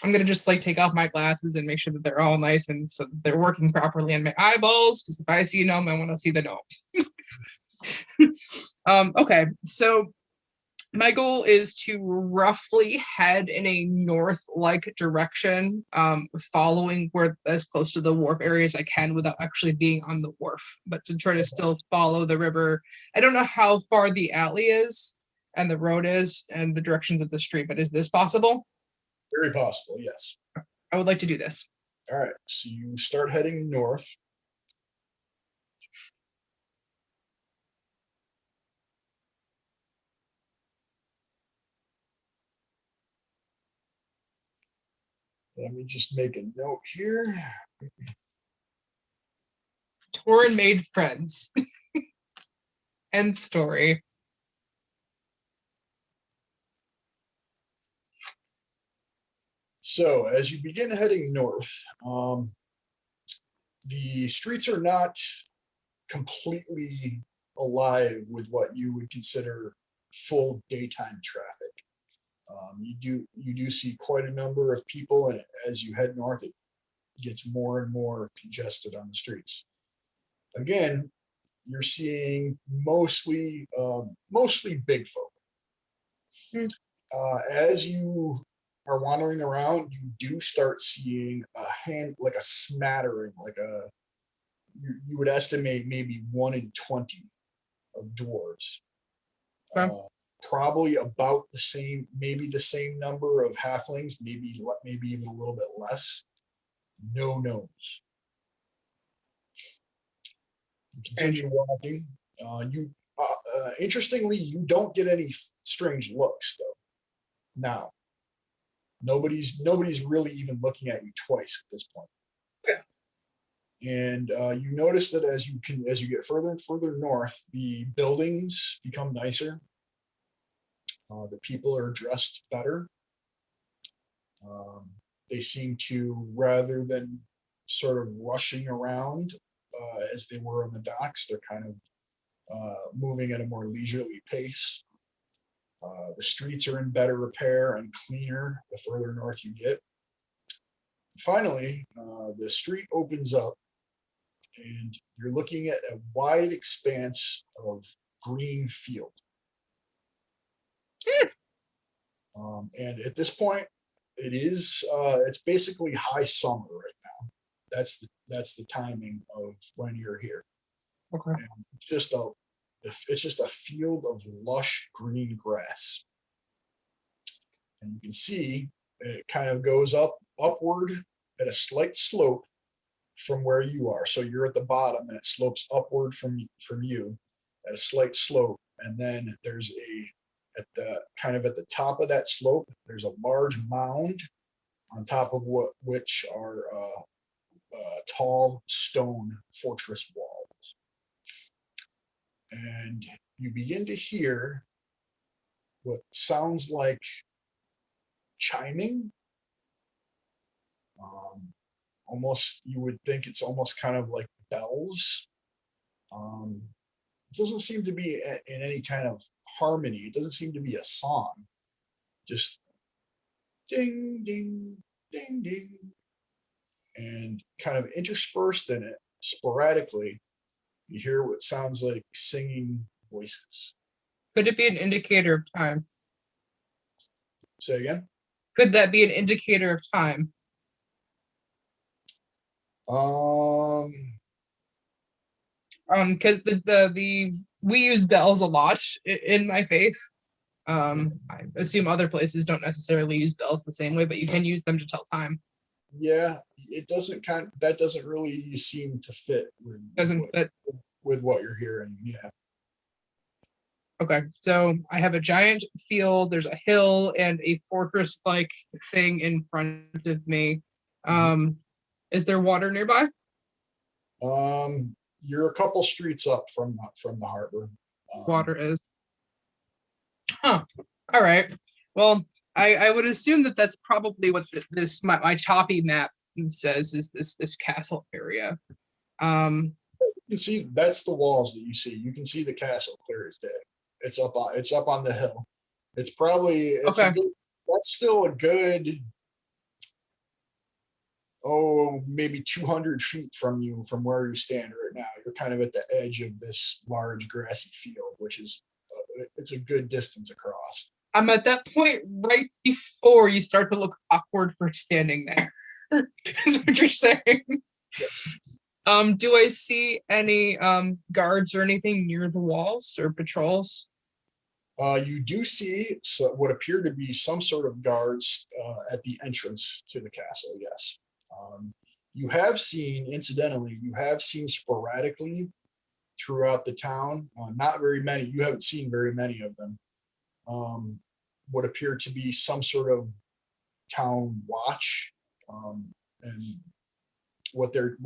I'm gonna just like take off my glasses and make sure that they're all nice and so they're working properly in my eyeballs. Because if I see a gnome, I want to see the gnome. Okay, so my goal is to roughly head in a north-like direction, following where as close to the wharf area as I can without actually being on the wharf, but to try to still follow the river. I don't know how far the alley is and the road is and the directions of the street, but is this possible? Very possible, yes. I would like to do this. All right, so you start heading north. Let me just make a note here. Torin made friends. End story. So as you begin heading north, the streets are not completely alive with what you would consider full daytime traffic. You do see quite a number of people, and as you head north, it gets more and more congested on the streets. Again, you're seeing mostly big folk. As you are wandering around, you do start seeing like a smattering, you would estimate maybe 1 in 20 of dwarves. Okay. Probably about the same, maybe the same number of halflings, maybe even a little bit less. No gnomes. You continue walking. Interestingly, you don't get any strange looks though. Now, nobody's really even looking at you twice at this point. Yeah. And you notice that as you get further and further north, the buildings become nicer. The people are dressed better. They seem to, rather than sort of rushing around as they were on the docks, they're kind of moving at a more leisurely pace. The streets are in better repair and cleaner the further north you get. Finally, the street opens up and you're looking at a wide expanse of green field. And at this point, it's basically high summer right now. That's the timing of when you're here. Okay. And it's just a field of lush green grass. And you can see it kind of goes upward at a slight slope from where you are. So you're at the bottom and it slopes upward from you at a slight slope. And then there's at the top of that slope, there's a large mound on top of which are tall stone fortress walls. And you begin to hear what sounds like chiming. Almost, you would think it's almost kind of like bells. It doesn't seem to be in any kind of harmony. It doesn't seem to be a song. Just ding, ding, ding, ding. And kind of interspersed in it, sporadically, you hear what sounds like singing voices. Could it be an indicator of time? Say again? Could that be an indicator of time? Because we use bells a lot in my faith. I assume other places don't necessarily use bells the same way, but you can use them to tell time. Yeah, that doesn't really seem to fit with what you're hearing. Yeah. Okay, so I have a giant field, there's a hill and a fortress-like thing in front of me. Is there water nearby? You're a couple streets up from the harbor. Water is. Huh. All right. Well, I would assume that that's probably what my toppy map says is this castle area. You can see that's the walls that you see. You can see the castle clear as day. It's up on the hill. It's probably okay. That's still a good maybe 200 feet from you from where you stand right now. You're kind of at the edge of this large grassy field, which is it's a good distance across. I'm at that point right before you start to look awkward for standing there. Is what you're saying? Yes. Do I see any guards or anything near the walls or patrols? You do see what appear to be some sort of guards at the entrance to the castle. Yes. You have seen, incidentally, you have seen sporadically throughout the town, not very many, you haven't seen very many of them, what appear to be some sort of town watch, and what they're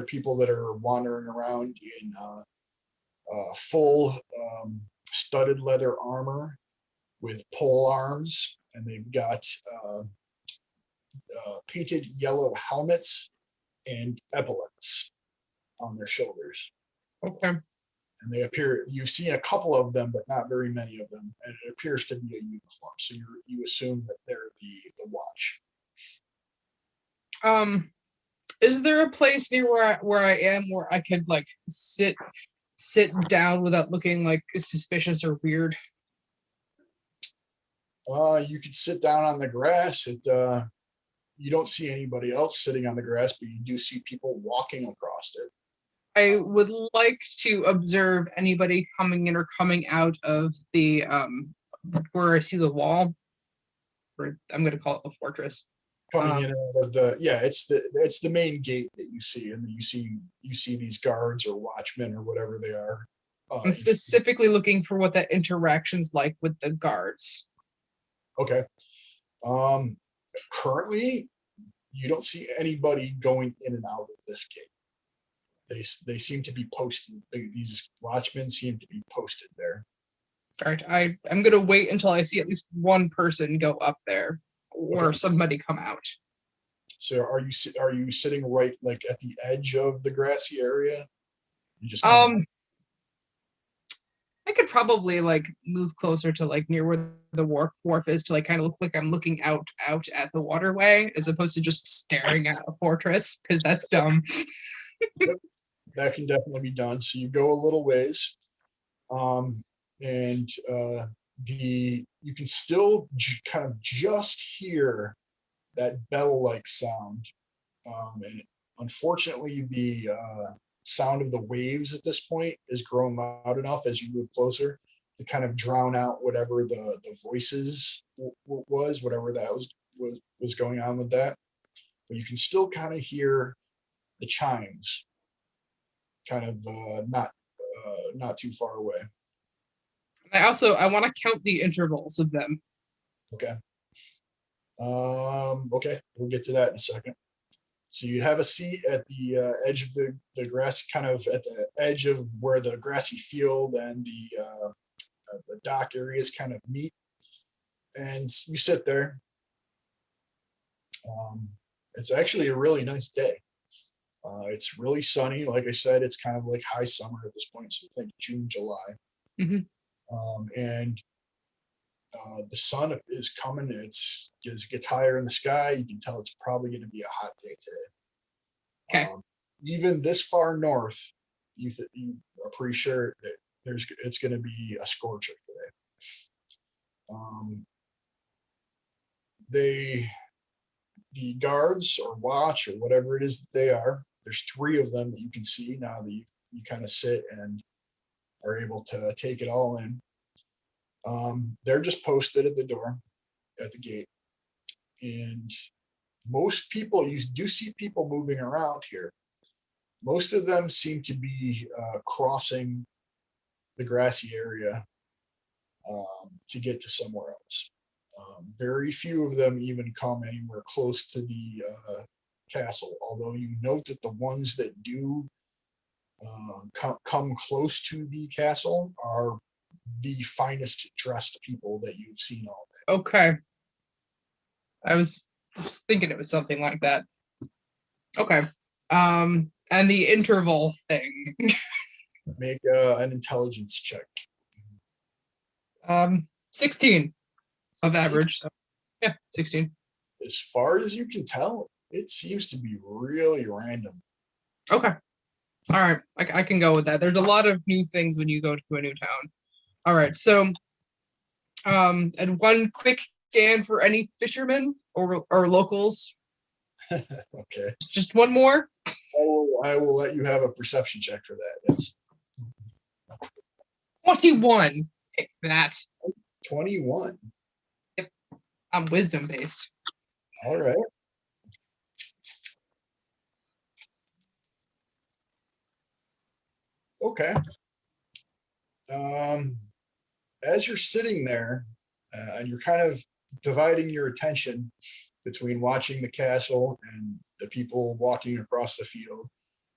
people that are wandering around in full studded leather armor with pole arms, and they've got painted yellow helmets and epaulets on their shoulders. Okay. And they appear, you've seen a couple of them, but not very many of them. And it appears to be a uniform. So you assume that they're the watch. Is there a place near where I am where I could like sit down without looking like suspicious or weird? You could sit down on the grass. You don't see anybody else sitting on the grass, but you do see people walking across it. I would like to observe anybody coming in or coming out of the where I see the wall, or I'm going to call it the fortress. Coming in and out of it's the main gate that you see, and you see these guards or watchmen or whatever they are. I'm specifically looking for what that interaction's like with the guards. Okay. Currently, you don't see anybody going in and out of this gate. They seem to be posted. These watchmen seem to be posted there. All right, I'm gonna wait until I see at least one person go up there, or somebody come out. So are you sitting right like at the edge of the grassy area? You just I could probably like move closer to like near where the wharf is to like kind of look like I'm looking out at the waterway as opposed to just staring at a fortress, because that's dumb. Yep, that can definitely be done. So you go a little ways, and you can still kind of just hear that bell-like sound, and unfortunately the sound of the waves at this point is growing loud enough as you move closer to kind of drown out whatever the voices was, whatever that was going on with that. But you can still kind of hear the chimes, kind of not too far away. I want to count the intervals of them. Okay. Okay, we'll get to that in a second. So you have a seat at the edge of the grass, kind of at the edge of where the grassy field and the dock areas kind of meet, and you sit there. It's actually a really nice day. It's really sunny. Like I said, it's kind of like high summer at this point, so think June, July. Mm-hmm. And the sun is coming. It gets higher in the sky. You can tell it's probably going to be a hot day today. Okay. Even this far north, you are pretty sure that it's going to be a scorcher today. The guards or watch or whatever it is that they are, there's 3 of them that you can see now that you kind of sit and are able to take it all in. They're just posted at the door, at the gate. And most people, you do see people moving around here. Most of them seem to be crossing the grassy area to get to somewhere else. Very few of them even come anywhere close to the castle, although you note that the ones that do come close to the castle are the finest dressed people that you've seen all day. Okay. I was thinking it was something like that. Okay. And the interval thing. Make an intelligence check. 16 of average. So yeah, 16. As far as you can tell, it seems to be really random. Okay. All right. I can go with that. There's a lot of new things when you go to a new town. All right. So, and one quick scan for any fishermen or locals. Okay. Just one more. I will let you have a perception check for that. Yes. 21. Take that. 21. Yep. I'm wisdom based. All right. as you're sitting there, and you're kind of dividing your attention between watching the castle and the people walking across the field,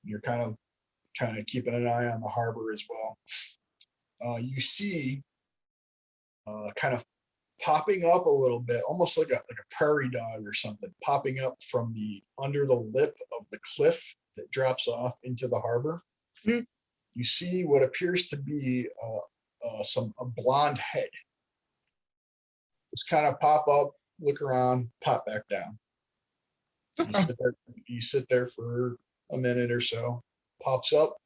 you're kind of keeping an eye on the harbor as well. You see, kind of popping up a little bit, almost like a prairie dog or something, popping up from the under the lip of the cliff that drops off into the harbor. Mhm. You see what appears to be a blonde head. Just kind of pop up, look around, pop back down. You sit there. You sit there for a minute or so. Pops up,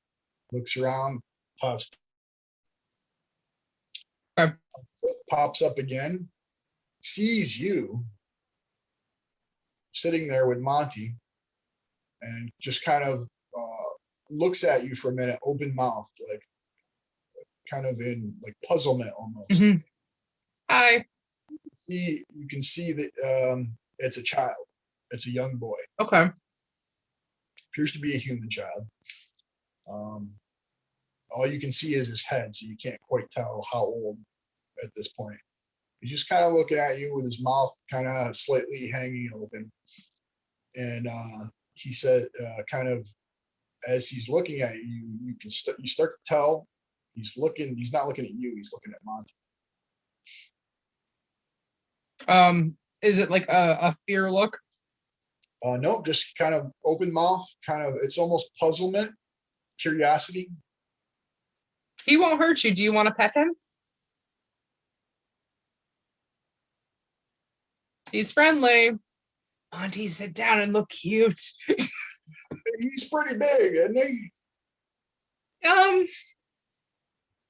looks around, pops Okay. pops up again, sees you sitting there with Monty, and just kind of looks at you for a minute, open mouthed, like kind of in like puzzlement almost. Mhm. Hi. You can see that it's a child. It's a young boy. Okay. Appears to be a human child. All you can see is his head, so you can't quite tell how old at this point. He's just kind of looking at you with his mouth kind of slightly hanging open. And he said, kind of as he's looking at you, you start to tell he's looking. He's not looking at you. He's looking at Monty. Is it like a fear look? Nope, just kind of open mouth. Kind of, it's almost puzzlement, curiosity. He won't hurt you. Do you want to pet him? He's friendly. Auntie, sit down and look cute. He's pretty big, isn't he?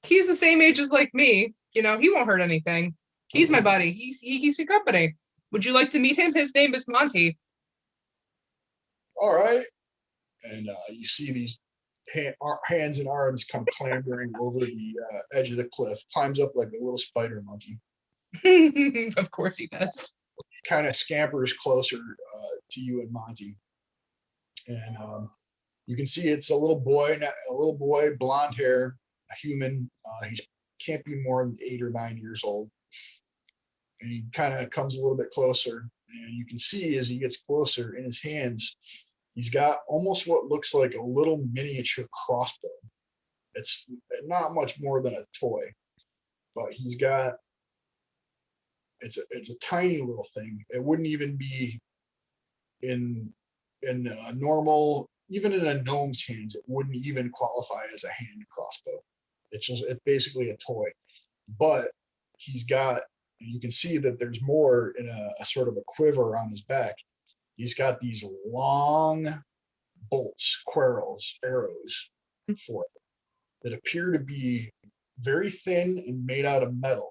He's the same age as like me. You know, he won't hurt anything. He's my buddy. He's your company. Would you like to meet him? His name is Monty. All right. And you see these hands and arms come clambering over the edge of the cliff, climbs up like a little spider monkey. Of course he does. Kind of scampers closer to you and Monty. And you can see it's a little boy, blonde hair, a human. He can't be more than 8 or 9 years old. And he kind of comes a little bit closer. And you can see as he gets closer in his hands, he's got almost what looks like a little miniature crossbow. It's not much more than a toy, but he's got, it's a tiny little thing. It wouldn't even be in a normal, even in a gnome's hands, it wouldn't even qualify as a hand crossbow. It's basically a toy. But he's got, you can see that there's more in a sort of a quiver on his back. He's got these long bolts, quarrels, arrows for it that appear to be very thin and made out of metal.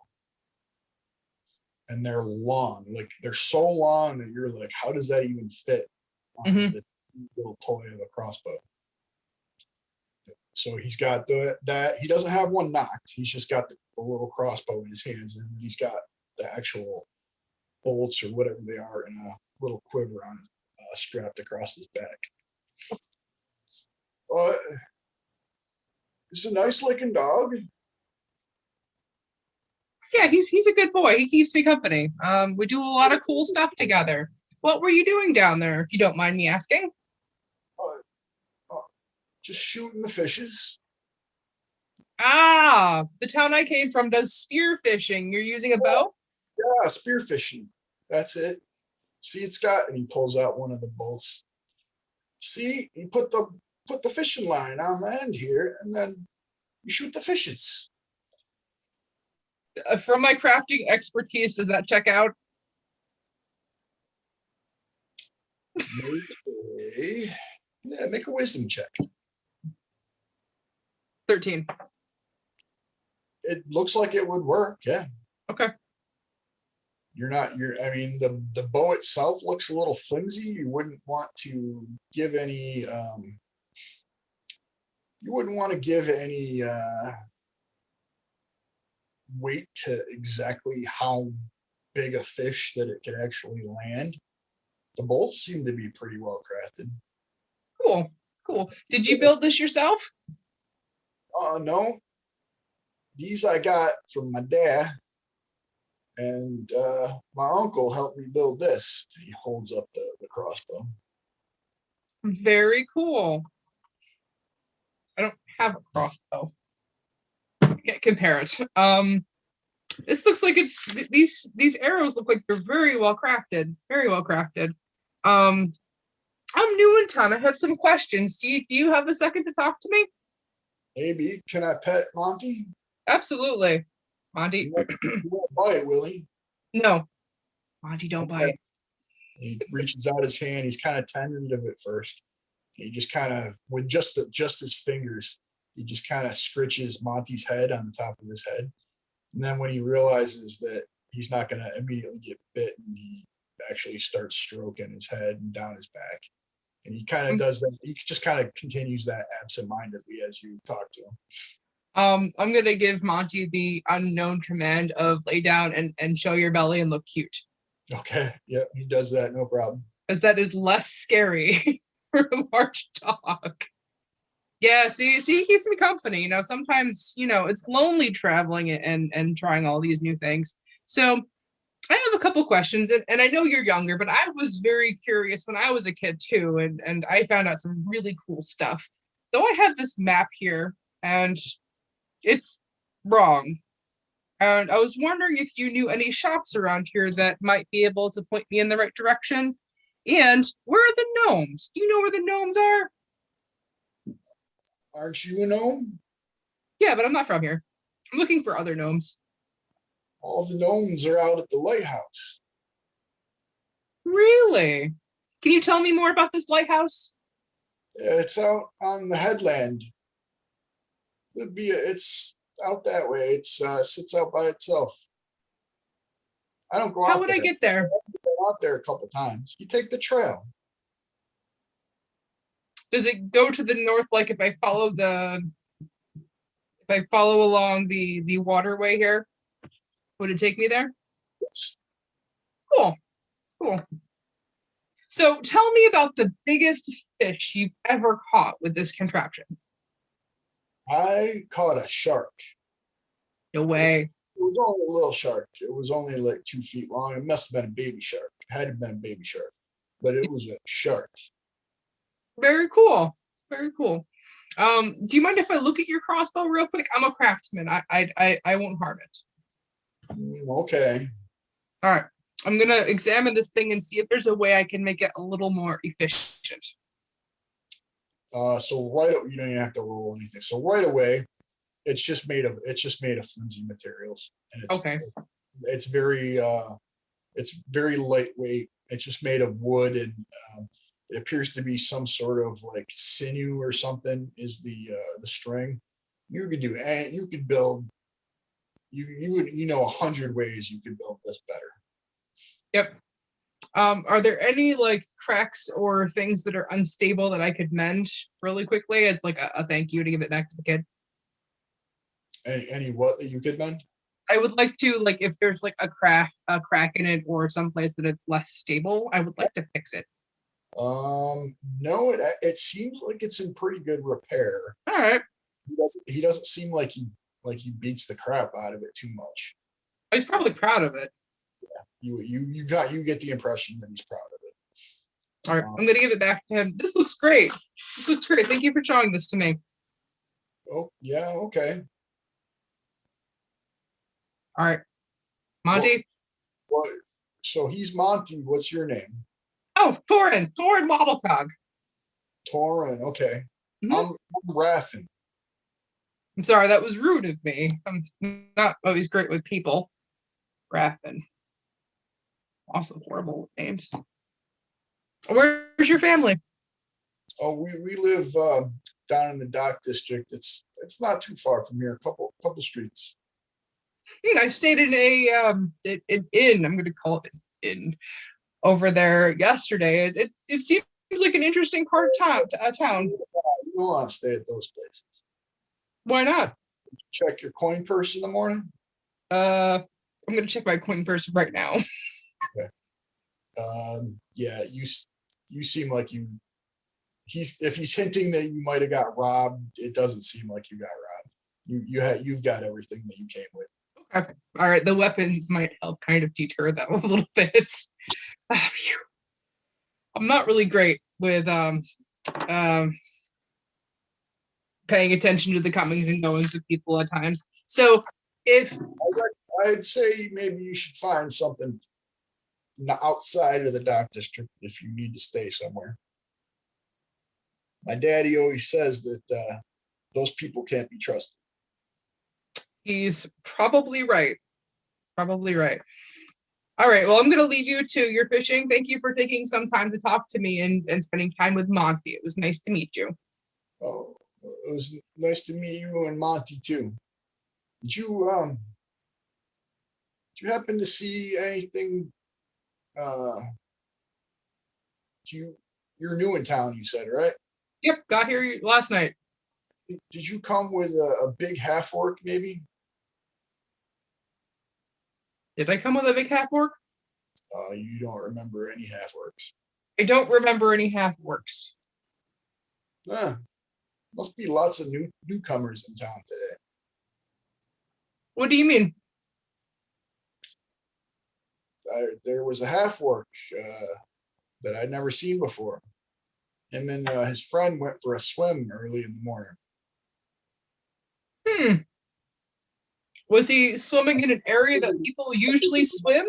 And they're long, like they're so long that you're like, how does that even fit on the little toy of a crossbow? So he's got that. He doesn't have one knocked. He's just got the little crossbow in his hands, and then he's got the actual bolts or whatever they are in a little quiver on strapped across his back. It's a nice looking dog. Yeah, he's a good boy. He keeps me company. We do a lot of cool stuff together. What were you doing down there, if you don't mind me asking? Just shooting the fishes. Ah, the town I came from does spear fishing. You're using a bow? Yeah, spear fishing. That's it. See, it's got, and he pulls out one of the bolts. See, you put the fishing line on the end here, and then you shoot the fishes. From my crafting expertise, does that check out? Make a wisdom check. 13. It looks like it would work, yeah. Okay. I mean, the bow itself looks a little flimsy. You wouldn't want to give any weight to exactly how big a fish that it could actually land. The bolts seem to be pretty well crafted. Cool. Did you build this yourself? No. these I got from my dad, and my uncle helped me build this. He holds up the crossbow. Very cool. I don't have a crossbow. Can't compare it. This looks like it's these arrows look like they're very well crafted. Very well crafted. Um, I'm new in town. I have some questions. Do you have a second to talk to me? Maybe. Can I pet Monty? Absolutely. Monty. You won't bite, will he? No. Monty, don't Okay. bite. He reaches out his hand. He's kind of tentative at first. He just kind of, with just his fingers, he just kind of scritches Monty's head on the top of his head. And then when he realizes that he's not going to immediately get bitten, he actually starts stroking his head and down his back. And he kind of does that. He just kind of continues that absentmindedly as you talk to him. I'm gonna give Monty the unknown command of lay down and show your belly and look cute. Okay. Yep. He does that. No problem. Because that is less scary for a large dog. Yeah, see, he keeps me company. Sometimes, it's lonely traveling and trying all these new things. So I have a couple questions, and I know you're younger, but I was very curious when I was a kid too, and I found out some really cool stuff. So I have this map here, and it's wrong. And I was wondering if you knew any shops around here that might be able to point me in the right direction. And where are the gnomes? Do you know where the gnomes are? Aren't you a gnome? Yeah, but I'm not from here. I'm looking for other gnomes. All the gnomes are out at the lighthouse. Really? Can you tell me more about this lighthouse? It's out on the headland. It's out that way. It sits out by itself. I don't go How out would there. I get there? I've been out there a couple times. You take the trail. Does it go to the north like if I follow along the waterway here? Would it take me there? Yes. Cool. So tell me about the biggest fish you've ever caught with this contraption. I caught a shark. No way. It was only a little shark. It was only like 2 feet long. It must have been a baby shark. It had to have been a baby shark, but it was a shark. Very cool. Very cool. Do you mind if I look at your crossbow real quick? I'm a craftsman. I won't harm it. Okay. All right. I'm gonna examine this thing and see if there's a way I can make it a little more efficient. So you don't even have to roll anything. So right away, it's just made of flimsy materials, and it's very lightweight. It's just made of wood, and it appears to be some sort of like sinew or something is the string. You could do, and you could build. You would 100 ways you could build this better. Yep. Are there any like cracks or things that are unstable that I could mend really quickly as like a thank you to give it back to the kid? Any what that you could mend? I would like to, like, if there's like a crack in it or someplace that it's less stable, I would like to fix it. No, it seems like it's in pretty good repair. All right. He doesn't seem like he beats the crap out of it too much. He's probably proud of it. You get the impression that he's proud of it. All right, I'm gonna give it back to him. This looks great. Thank you for showing this to me. Oh yeah, okay. All right, Monty. What? So he's Monty. What's your name? Oh, Torin Wobblecog. Torin. Okay. Mm-hmm. I'm Raffin. I'm sorry, that was rude of me. I'm not always great with people. Raffin. Also horrible names. Where's your family? Oh, we live down in the Dock District. It's not too far from here. A couple streets. I stayed in an inn. I'm going to call it an inn over there yesterday. It seems like an interesting part of town. You don't want to stay at those places. Why not? Check your coin purse in the morning. I'm going to check my coin purse right now. Okay. Yeah, you seem like if he's hinting that you might have got robbed, it doesn't seem like you got robbed. you've got everything that you came with. Okay. All right. The weapons might help kind of deter them a little bit. I'm not really great with um, paying attention to the comings and goings of people at times. So if I'd say maybe you should find something outside of the dock district if you need to stay somewhere. My daddy always says that those people can't be trusted. he's probably right. Probably right. All right. Well, I'm going to leave you to your fishing. Thank you for taking some time to talk to me and spending time with Monty. It was nice to meet you. Oh, it was nice to meet you and Monty too. Did you happen to see anything? You're new in town, you said, right? Yep. Got here last night. Did you come with a big half orc, maybe? Did I come with a big half orc? You don't remember any half orcs. I don't remember any half orcs. Must be lots of newcomers in town today. What do you mean? There was a half orc that I'd never seen before. Him and his friend went for a swim early in the morning. Was he swimming in an area that people usually swim?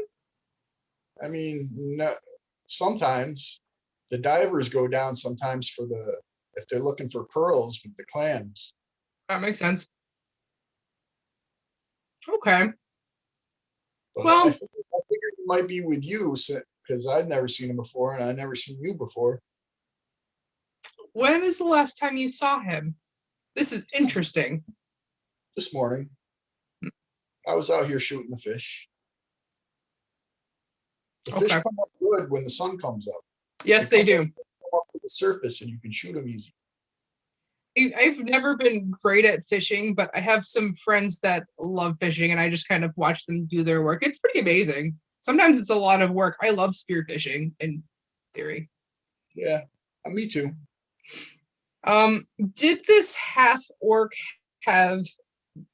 I mean, no, sometimes the divers go down sometimes if they're looking for pearls with the clams. That makes sense. Okay. But Well, I figured he might be with you because I've never seen him before and I've never seen you before. when is the last time you saw him? This is interesting. This morning, I was out here shooting the fish. The fish come up good when the sun comes up. Yes, they do. Come up to the surface and you can shoot them easy. I've never been great at fishing, but I have some friends that love fishing and I just kind of watch them do their work. It's pretty amazing. Sometimes it's a lot of work. I love spearfishing in theory. Yeah, me too. Did this half orc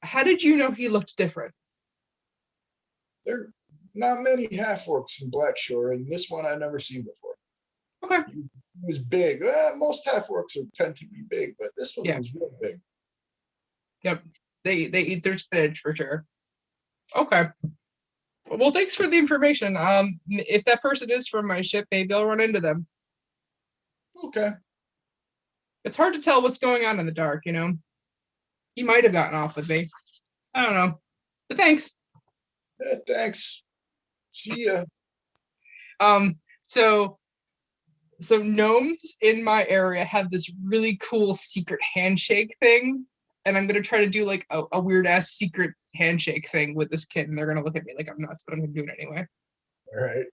how did you know he looked different? There are not many half orcs in Blackshore, and this one I've never seen before. Okay. He was big. Most half orcs tend to be big, but this one was real big. Yep. They eat their spinach for sure. Okay. Well, thanks for the information. If that person is from my ship, maybe I'll run into them. Okay. It's hard to tell what's going on in the dark, you know. He might have gotten off with me. I don't know. But thanks. Yeah, thanks. See ya. So gnomes in my area have this really cool secret handshake thing, and I'm gonna try to do like a weird ass secret handshake thing with this kid, and they're gonna look at me like I'm nuts, but I'm gonna do it anyway. All right.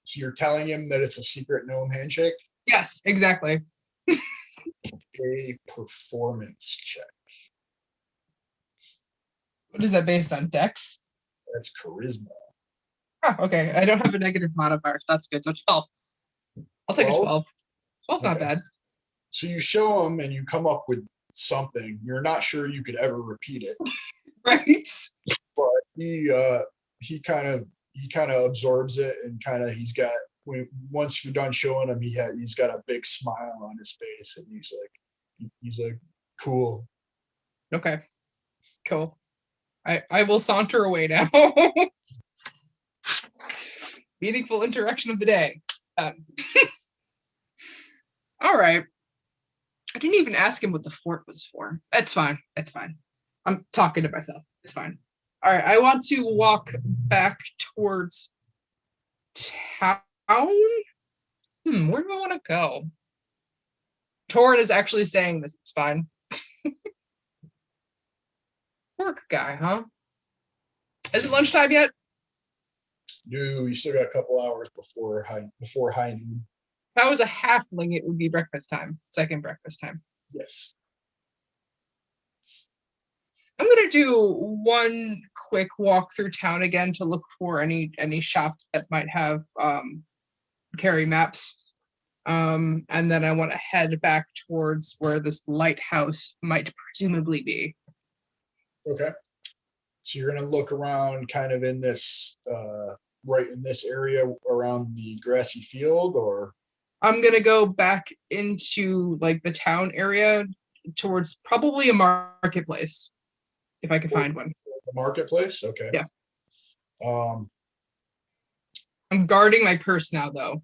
So you're telling him that it's a secret gnome handshake? Yes, exactly. A performance check. What is that based on? Dex? That's charisma. Oh, okay. I don't have a negative modifier, so that's good. So 12. I'll take a 12. 12's not bad. So you show him and you come up with something. You're not sure you could ever repeat it. Right. But he kind of absorbs it and once you're done showing him, he's got a big smile on his face and he's like cool. Okay. Cool. I will saunter away now. Meaningful interaction of the day. All right. I didn't even ask him what the fort was for. That's fine. It's fine. I'm talking to myself. It's fine. All right. I want to walk back towards town. Where do I want to go? Torin is actually saying this. It's fine. Work guy, huh? Is it lunchtime yet? No, you still got a couple hours before high noon. If I was a halfling, it would be breakfast time. Second breakfast time. Yes. I'm gonna do one quick walk through town again to look for any shops that might have carry maps. And then I want to head back towards where this lighthouse might presumably be. Okay. So you're going to look around kind of in this, right in this area around the grassy field, or? I'm gonna go back into like the town area towards probably a marketplace if I could find one. The marketplace? Okay. Yeah. Um, I'm guarding my purse now though.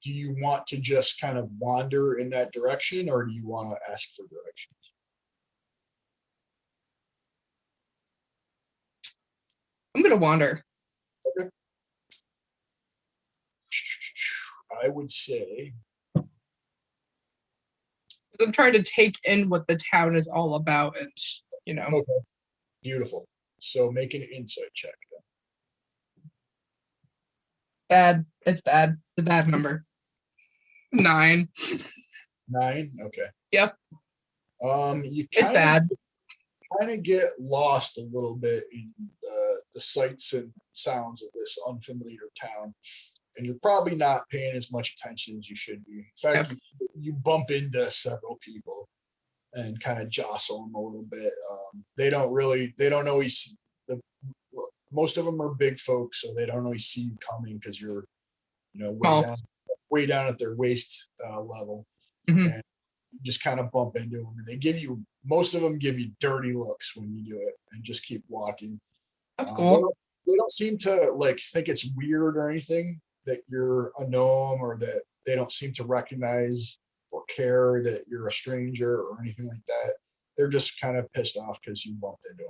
do you want to just kind of wander in that direction, or do you want to ask for directions? I'm gonna wander. Okay. I would say, I'm trying to take in what the town is all about and okay, beautiful. So make an insight check. bad. It's bad. It's a bad number. 9. 9. Okay. Yep. You It's bad. kind of get lost a little bit in the sights and sounds of this unfamiliar town, and you're probably not paying as much attention as you should be. In fact, you bump into several people and kind of jostle them a little bit. They don't always, most of them are big folks, so they don't always see you coming because you're, way down at their waist level. Mhm. And you just kind of bump into them, and most of them give you dirty looks when you do it, and just keep walking. That's cool. They don't seem to like think it's weird or anything that you're a gnome, or that they don't seem to recognize or care that you're a stranger or anything like that. They're just kind of pissed off because you bumped into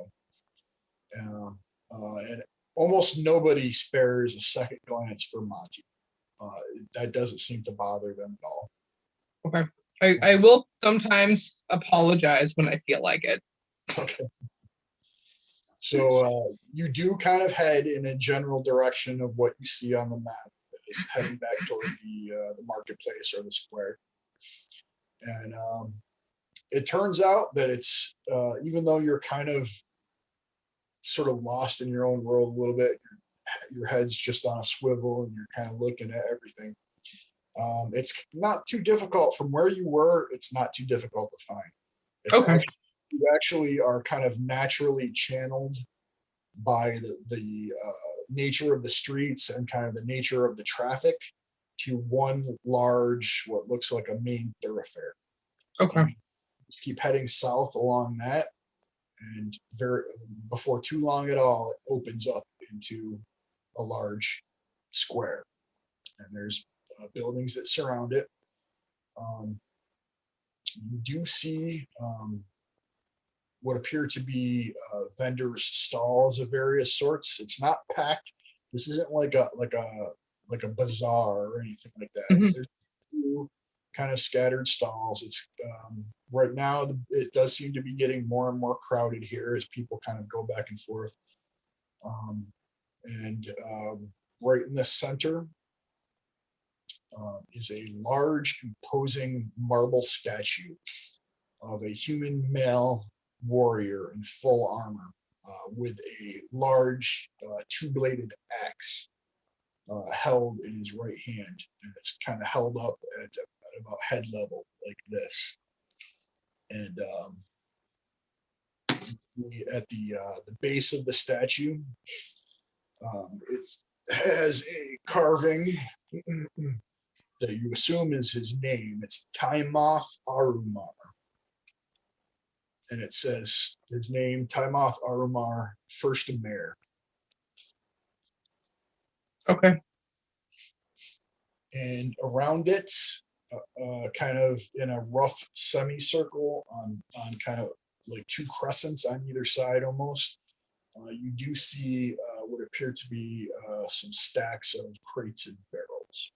them. And almost nobody spares a second glance for Monty. That doesn't seem to bother them at all. Okay. I will sometimes apologize when I feel like it. Okay. So you do kind of head in a general direction of what you see on the map, is heading back toward the marketplace or the square. And it turns out that it's, even though you're kind of sort of lost in your own world a little bit, your head's just on a swivel and you're kind of looking at everything. It's not too difficult from where you were. It's not too difficult to find. Okay. You actually are kind of naturally channeled by the nature of the streets and kind of the nature of the traffic to one large, what looks like a main thoroughfare. Okay. Just keep heading south along that, and before too long at all, it opens up into a large square, and there's buildings that surround it. You do see what appear to be vendors' stalls of various sorts. It's not packed. This isn't like a bazaar or anything like that. Mhm. There's two kind of scattered stalls. It's right now it does seem to be getting more and more crowded here as people kind of go back and forth. And right in the center is a large, imposing marble statue of a human male warrior in full armor, with a large two-bladed axe held in his right hand, and it's kind of held up at about head level like this. And at the base of the statue, it has a carving that you assume is his name. It's Timoth Arumar. And it says his name, Timoth Arumar, first mayor. Okay. And around it, kind of in a rough semicircle on kind of like two crescents on either side almost, you do see what appear to be some stacks of crates and barrels.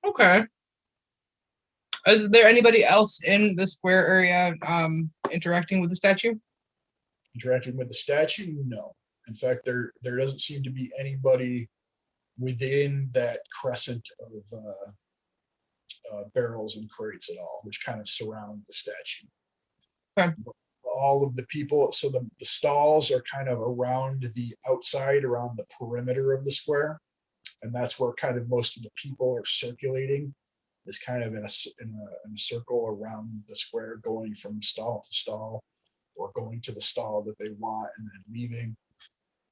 Okay. Is there anybody else in the square area interacting with the statue? Interacting with the statue? No. In fact, there doesn't seem to be anybody within that crescent of barrels and crates at all, which kind of surround the statue. Okay. All of the people, so the stalls are kind of around the outside, around the perimeter of the square, and that's where kind of most of the people are circulating. Is kind of in a circle around the square, going from stall to stall, or going to the stall that they want and then leaving,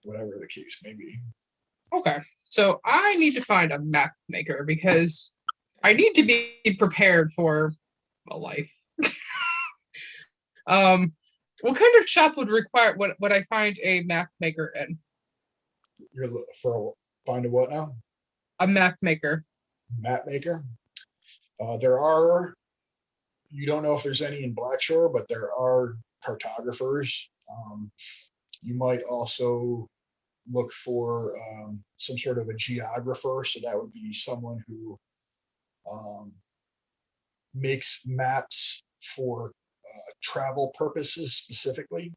whatever the case may be. Okay, so I need to find a map maker because I need to be prepared for a life. What kind of shop would require would I find a map maker in? You're for find a what now? A map maker. Map maker. There are. You don't know if there's any in Blackshore, but there are cartographers. You might also look for some sort of a geographer. So that would be someone who makes maps for travel purposes specifically.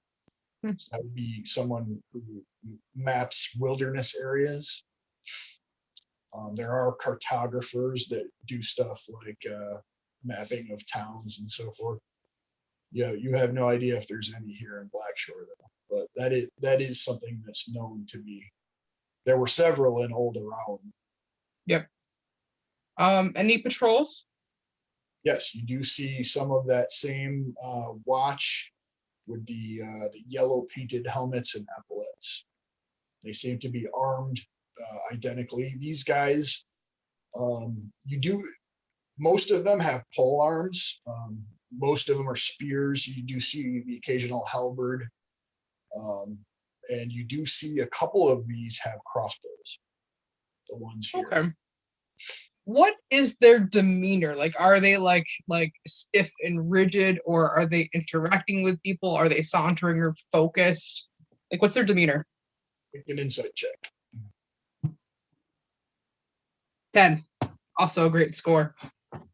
So that would be someone who maps wilderness areas. There are cartographers that do stuff like mapping of towns and so forth. Yeah, you have no idea if there's any here in Blackshore, though. But that is something that's known to be. There were several in Old Around. Yep. Any patrols? Yes, you do see some of that same watch with the yellow painted helmets and epaulets. They seem to be armed identically. These guys, most of them have pole arms. Most of them are spears. You do see the occasional halberd. And you do see a couple of these have crossbows. The ones here. Okay. What is their demeanor? Like, are they like stiff and rigid, or are they interacting with people? Are they sauntering or focused? Like, what's their demeanor? Make an insight check. 10. Also a great score.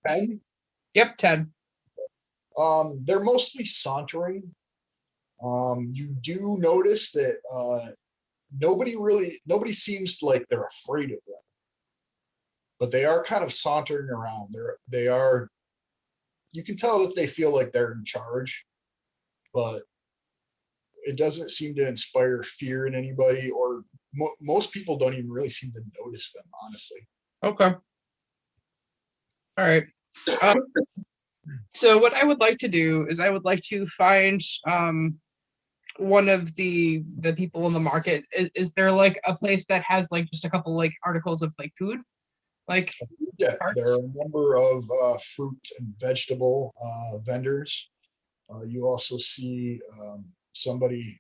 10? Yep, 10. They're mostly sauntering. You do notice that nobody seems like they're afraid of them, but they are kind of sauntering around. You can tell that they feel like they're in charge, but it doesn't seem to inspire fear in anybody, or most people don't even really seem to notice them, honestly. Okay. All right. So what I would like to do is I would like to find one of the people in the market. Is there like a place that has like just a couple like articles of like food? Like, yeah, parts? There are a number of fruit and vegetable vendors. You also see somebody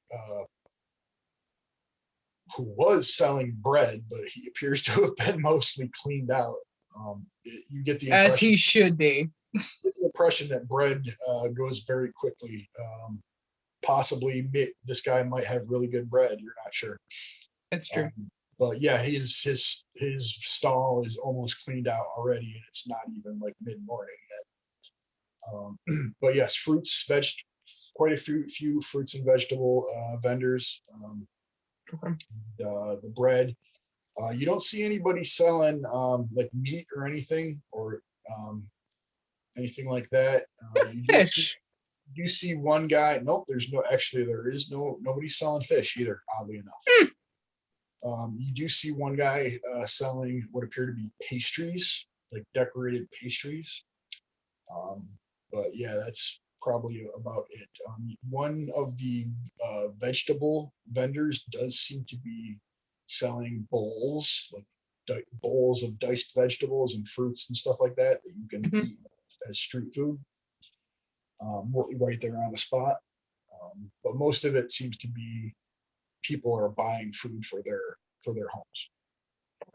who was selling bread, but he appears to have been mostly cleaned out. You get the As impression, he should be. that bread goes very quickly. Possibly this guy might have really good bread. You're not sure. That's true. But yeah, his stall is almost cleaned out already, and it's not even like mid morning yet. But yes, quite a few fruits and vegetable vendors. Okay. The bread. You don't see anybody selling like meat or anything, or anything like that. Fish. You see one guy. Nope, there is nobody selling fish either, oddly enough. You do see one guy selling what appear to be pastries, like decorated pastries. But yeah, that's probably about it. One of the vegetable vendors does seem to be selling bowls, like bowls of diced vegetables and fruits and stuff like that you can eat as street food, right there on the spot. But most of it seems to be people are buying food for their homes.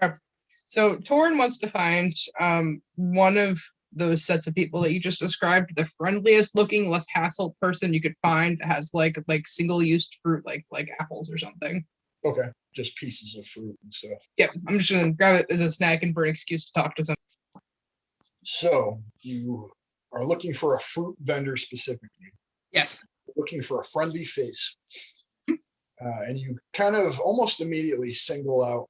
Okay. So Torin wants to find one of those sets of people that you just described, the friendliest looking, less hassled person you could find that has like single-use fruit, like apples or something. Okay, just pieces of fruit and stuff. Yeah, I'm just gonna grab it as a snack and for an excuse to talk to someone. So you are looking for a fruit vendor specifically. Yes. Looking for a friendly face. And you kind of almost immediately single out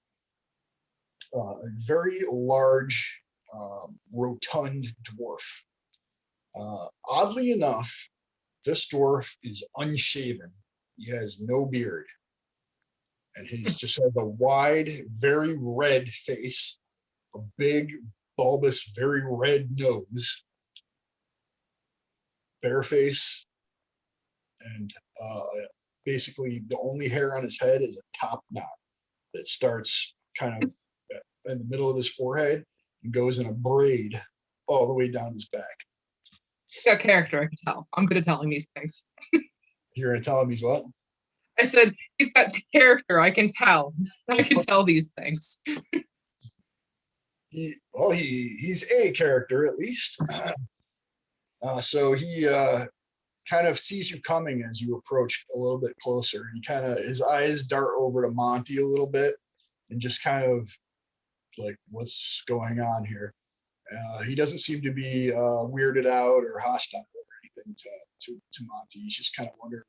a very large, rotund dwarf. Oddly enough, this dwarf is unshaven. He has no beard. and he's just has a wide, very red face, a big, bulbous, very red nose, bare face, and basically the only hair on his head is a top knot that starts kind of in the middle of his forehead and goes in a braid all the way down his back. Got character, I can tell. I'm good at telling these things. You're gonna tell him he's what? I said he's got character. I can tell. I can tell these things. He's a character at least. So he kind of sees you coming as you approach a little bit closer. He kind of his eyes dart over to Monty a little bit and just kind of like, what's going on here? He doesn't seem to be weirded out or hostile or anything to Monty. He's just kind of wondering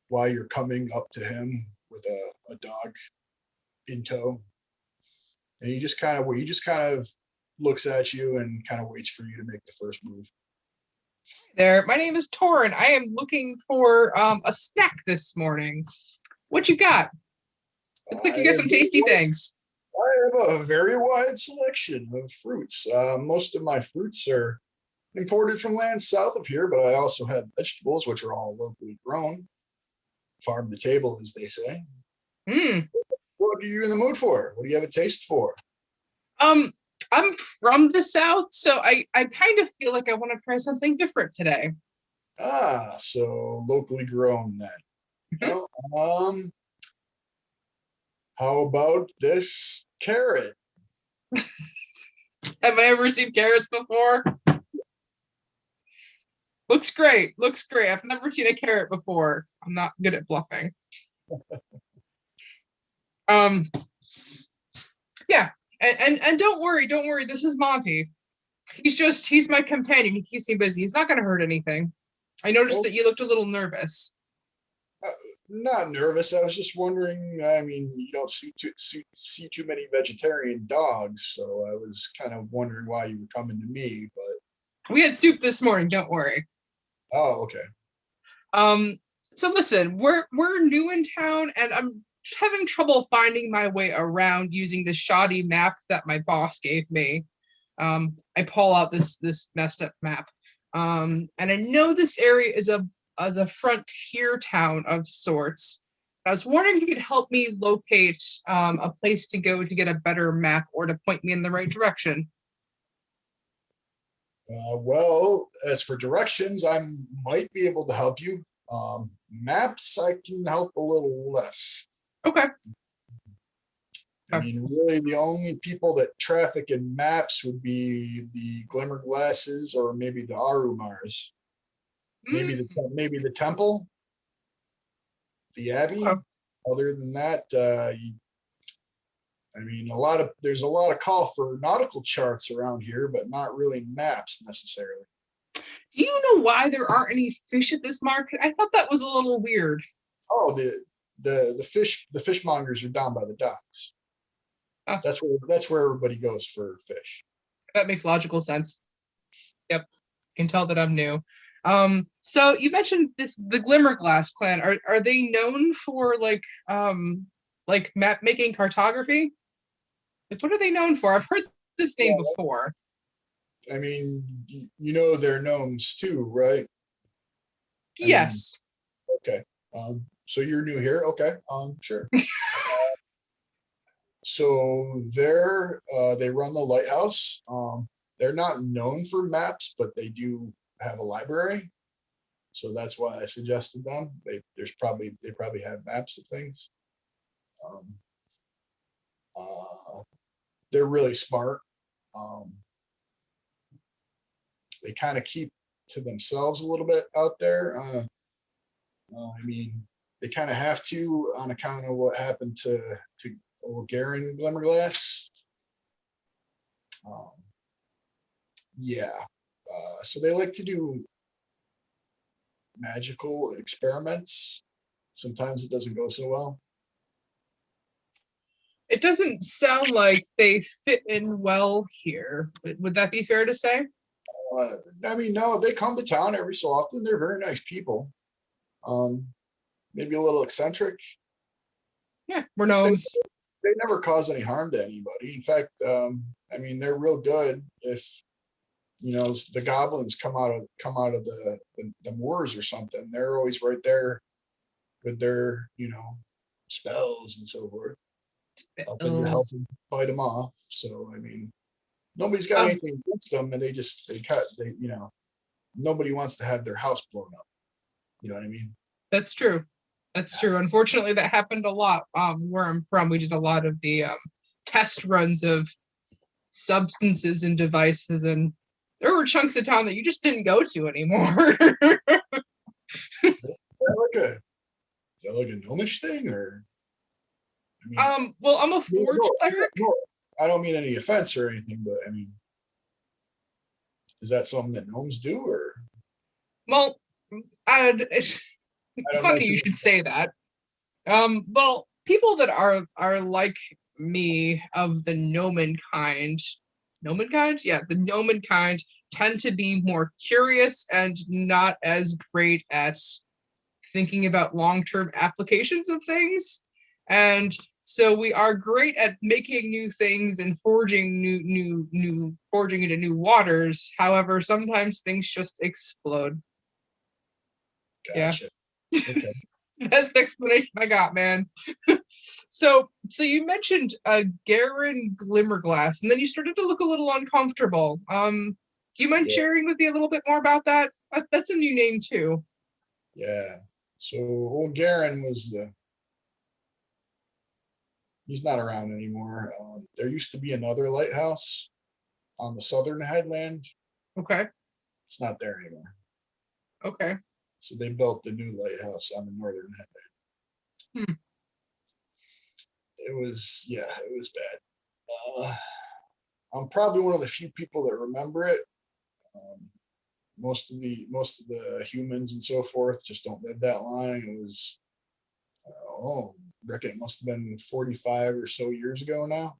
why you're coming up to him with a dog in tow. And he just kind of looks at you and kind of waits for you to make the first move. There, my name is Torin. I am looking for a snack this morning. What you got? Looks like you got some tasty things. I have a very wide selection of fruits. Most of my fruits are imported from lands south of here, but I also have vegetables, which are all locally grown. Farm to table, as they say. What are you in the mood for? What do you have a taste for? I'm from the south, so I kind of feel like I want to try something different today. So locally grown then. Well, how about this carrot? Have I ever seen carrots before? Looks great. Looks great. I've never seen a carrot before. I'm not good at bluffing. Yeah. And don't worry. This is Monty. He's my companion. He keeps me busy. He's not going to hurt anything. I noticed that you looked a little nervous. Not nervous. I was just wondering. I mean, you don't see too many vegetarian dogs, so I was kind of wondering why you were coming to me. But we had soup this morning. Don't worry. Oh, okay. So listen, we're new in town, and I'm having trouble finding my way around using the shoddy map that my boss gave me. I pull out this messed up map, and I know this area is a frontier town of sorts. I was wondering if you could help me locate a place to go to get a better map or to point me in the right direction. Well, as for directions, I might be able to help you. Maps, I can help a little less. Okay. I mean, really, the only people that traffic in maps would be the Glimmer Glasses or maybe the Arumars. Maybe the temple, the abbey. Okay. Other than that, I mean, there's a lot of call for nautical charts around here, but not really maps necessarily. Do you know why there aren't any fish at this market? I thought that was a little weird. Oh, the fishmongers are down by the docks. Oh. That's where everybody goes for fish. That makes logical sense. Yep, can tell that I'm new. So you mentioned the Glimmerglass clan. Are they known for like map making cartography? Like, what are they known for? I've heard this name before. I mean, you know they're gnomes too, right? Yes. Okay. So you're new here? Okay. Sure. So they run the lighthouse. They're not known for maps, but they do have a library. So that's why I suggested them. They probably have maps of things. They're really smart. They kind of keep to themselves a little bit out there. I mean, they kind of have to on account of what happened to old Garen Glimmerglass. So they like to do magical experiments. Sometimes it doesn't go so well. It doesn't sound like they fit in well here. Would that be fair to say? I mean, no, they come to town every so often. They're very nice people. Maybe a little eccentric. Yeah, we're They, gnomes. they never cause any harm to anybody. In fact, I mean, they're real good if the goblins come out of the moors or something. They're always right there with their spells and so forth, Spells. helping fight them off. So I mean, nobody's got Um, anything against them, and nobody wants to have their house blown up. You know what I mean? that's true. That's true. Unfortunately, that happened a lot. Where I'm from, we did a lot of the test runs of substances and devices, and there were chunks of town that you just didn't go to anymore. Is that like a gnomish thing, or I mean, Well, I'm a no, forge no, cleric. no, I don't mean any offense or anything, but I mean, is that something that gnomes do, or Well, it's I don't know funny too you much. should say that. Well, people that are like me of the gnomon kind, yeah, the gnomon kind tend to be more curious and not as great at thinking about long-term applications of things. And so we are great at making new things and forging new forging into new waters. However, sometimes things just explode. Yeah. Gotcha. Okay. Best explanation I got, man. So you mentioned Garen Glimmerglass, and then you started to look a little uncomfortable. Do you mind Yeah. sharing with me a little bit more about that? That's a new name too. Yeah. So old Garen he's not around anymore. There used to be another lighthouse on the southern headland. Okay. It's not there anymore. Okay. So they built the new lighthouse on the northern headland. Hmm. It was bad. I'm probably one of the few people that remember it. Um, most of the humans and so forth just don't live that long. It was I reckon it must have been 45 or so years ago now.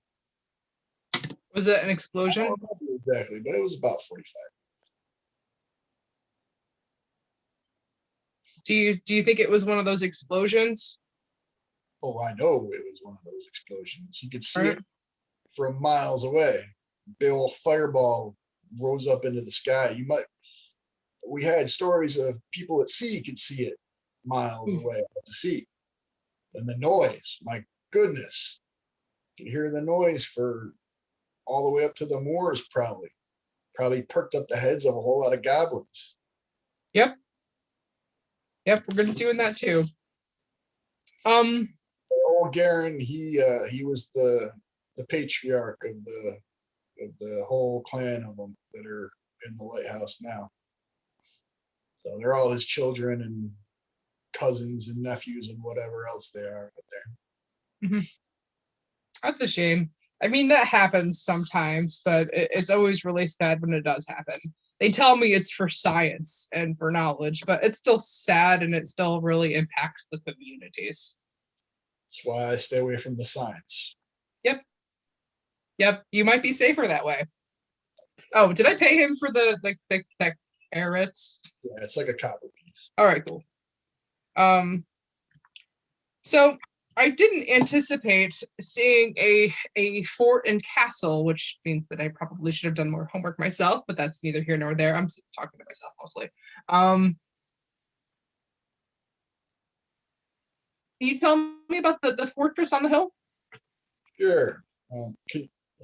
Was it an I explosion? don't remember exactly, but it was about 45. Do you think it was one of those explosions? Oh, I know it was one of those explosions. You could see Right. it from miles away. Big old fireball rose up into the sky. We had stories of people at sea could see it miles away out to sea. And the noise, my goodness, you could hear the noise for all the way up to the moors, probably perked up the heads of a whole lot of goblins. Yep. Yep. We're gonna doing that too. Um. Old Garen, he was the patriarch of the whole clan of them that are in the lighthouse now. So they're all his children and cousins and nephews and whatever else they are out there. Mhm. That's a shame. I mean, that happens sometimes, but it's always really sad when it does happen. They tell me it's for science and for knowledge, but it's still sad and it still really impacts the communities. That's why I stay away from the science. Yep. Yep. You might be safer that way. Oh, did I pay him for the carrots? Yeah, it's like a copper piece. All right, cool. So I didn't anticipate seeing a fort and castle, which means that I probably should have done more homework myself, but that's neither here nor there. I'm talking to myself mostly. Can you tell me about the fortress on the hill? Sure.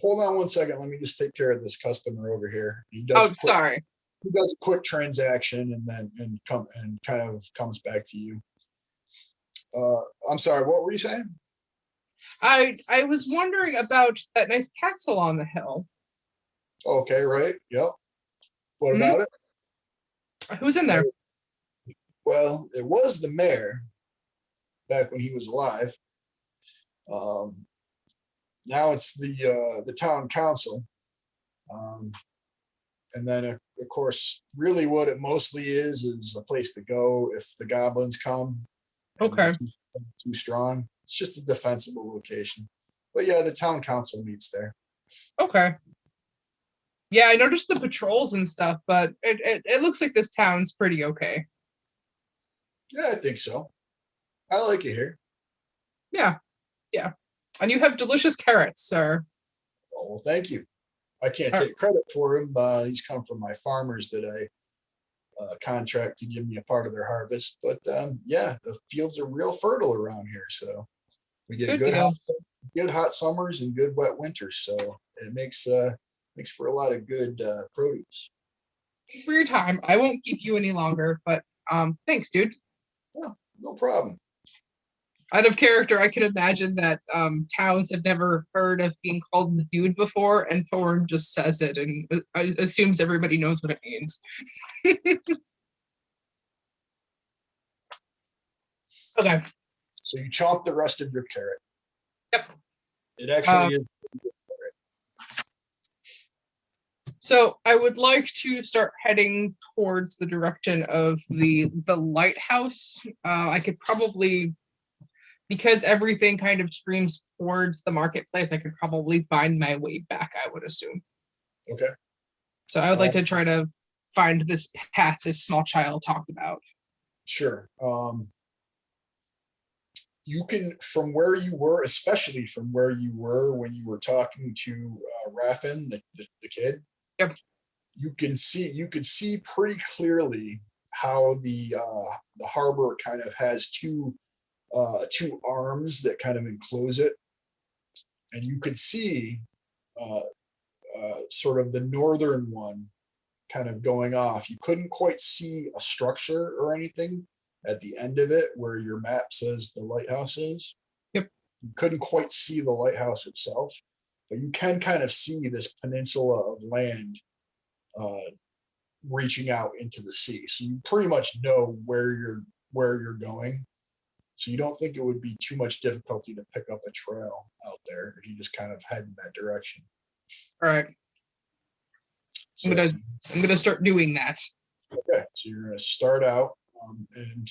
Hold on one second. Let me just take care of this customer over here. Oh, sorry. He does a quick transaction and then kind of comes back to you. I'm sorry. What were you saying? I was wondering about that nice castle on the hill. Okay, right. Yep. What Hmm. about it? Who's in there? Well, it was the mayor back when he was alive. Um, Now it's the town council. Um, and then, of course, really what it mostly is a place to go if the goblins come and they're Okay. too strong. It's just a defensible location. But yeah, the town council meets there. Okay. Yeah, I noticed the patrols and stuff, but it looks like this town's pretty okay. Yeah, I think so. I like it here. Yeah. Yeah. And you have delicious carrots, sir. Oh, well, thank you. I can't All take credit for him. These come from my farmers that I contract to give me a part of their harvest. But yeah, the fields are real fertile around here, so we get Good deal. good hot summers and good wet winters. So it makes for a lot of good produce. For your time. I won't keep you any longer, but thanks, dude. Well, no problem. Out of character, I can imagine that Towns have never heard of being called the dude before, and Thorn just says it and assumes everybody knows what it means. Okay. So you chomp the rest of your carrot. Yep. It actually is. So I would like to start heading towards the direction of the lighthouse. I could probably, because everything kind of streams towards the marketplace, I could probably find my way back, I would assume. Okay. So I would like to try to find this path this small child talked about. Sure. You can, from where you were, especially from where you were when you were talking to Raffin, the kid. Yep. You could see pretty clearly how the harbor kind of has two arms that kind of enclose it, and you could see sort of the northern one kind of going off. You couldn't quite see a structure or anything at the end of it where your map says the lighthouse is. Yep. You couldn't quite see the lighthouse itself, but you can kind of see this peninsula of land reaching out into the sea. So you pretty much know where you're going. So you don't think it would be too much difficulty to pick up a trail out there if you just kind of head in that direction. All right. So, I'm gonna start doing that. Okay, so you're gonna start out, and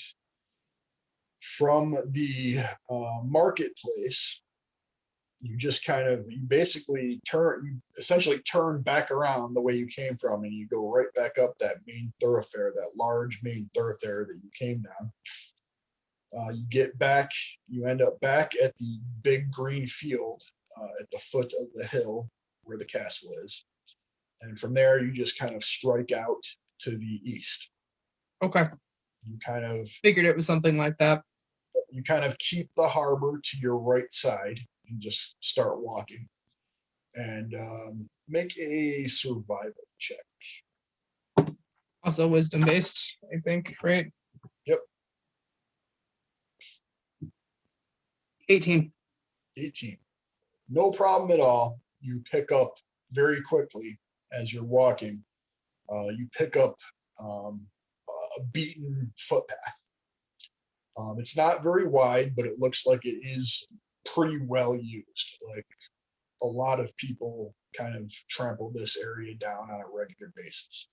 from the marketplace, you essentially turn back around the way you came from, and you go right back up that main thoroughfare, that large main thoroughfare that you came down. You end up back at the big green field at the foot of the hill where the castle is. And from there, you just kind of strike out to the east. Okay. You kind of figured it was something like that. You kind of keep the harbor to your right side and just start walking. And make a survival check. Also wisdom based, I think, right? Yep. 18. 18. No problem at all. You pick up very quickly as you're walking. You pick up a beaten footpath. It's not very wide, but it looks like it is pretty well used. Like a lot of people kind of trample this area down on a regular basis.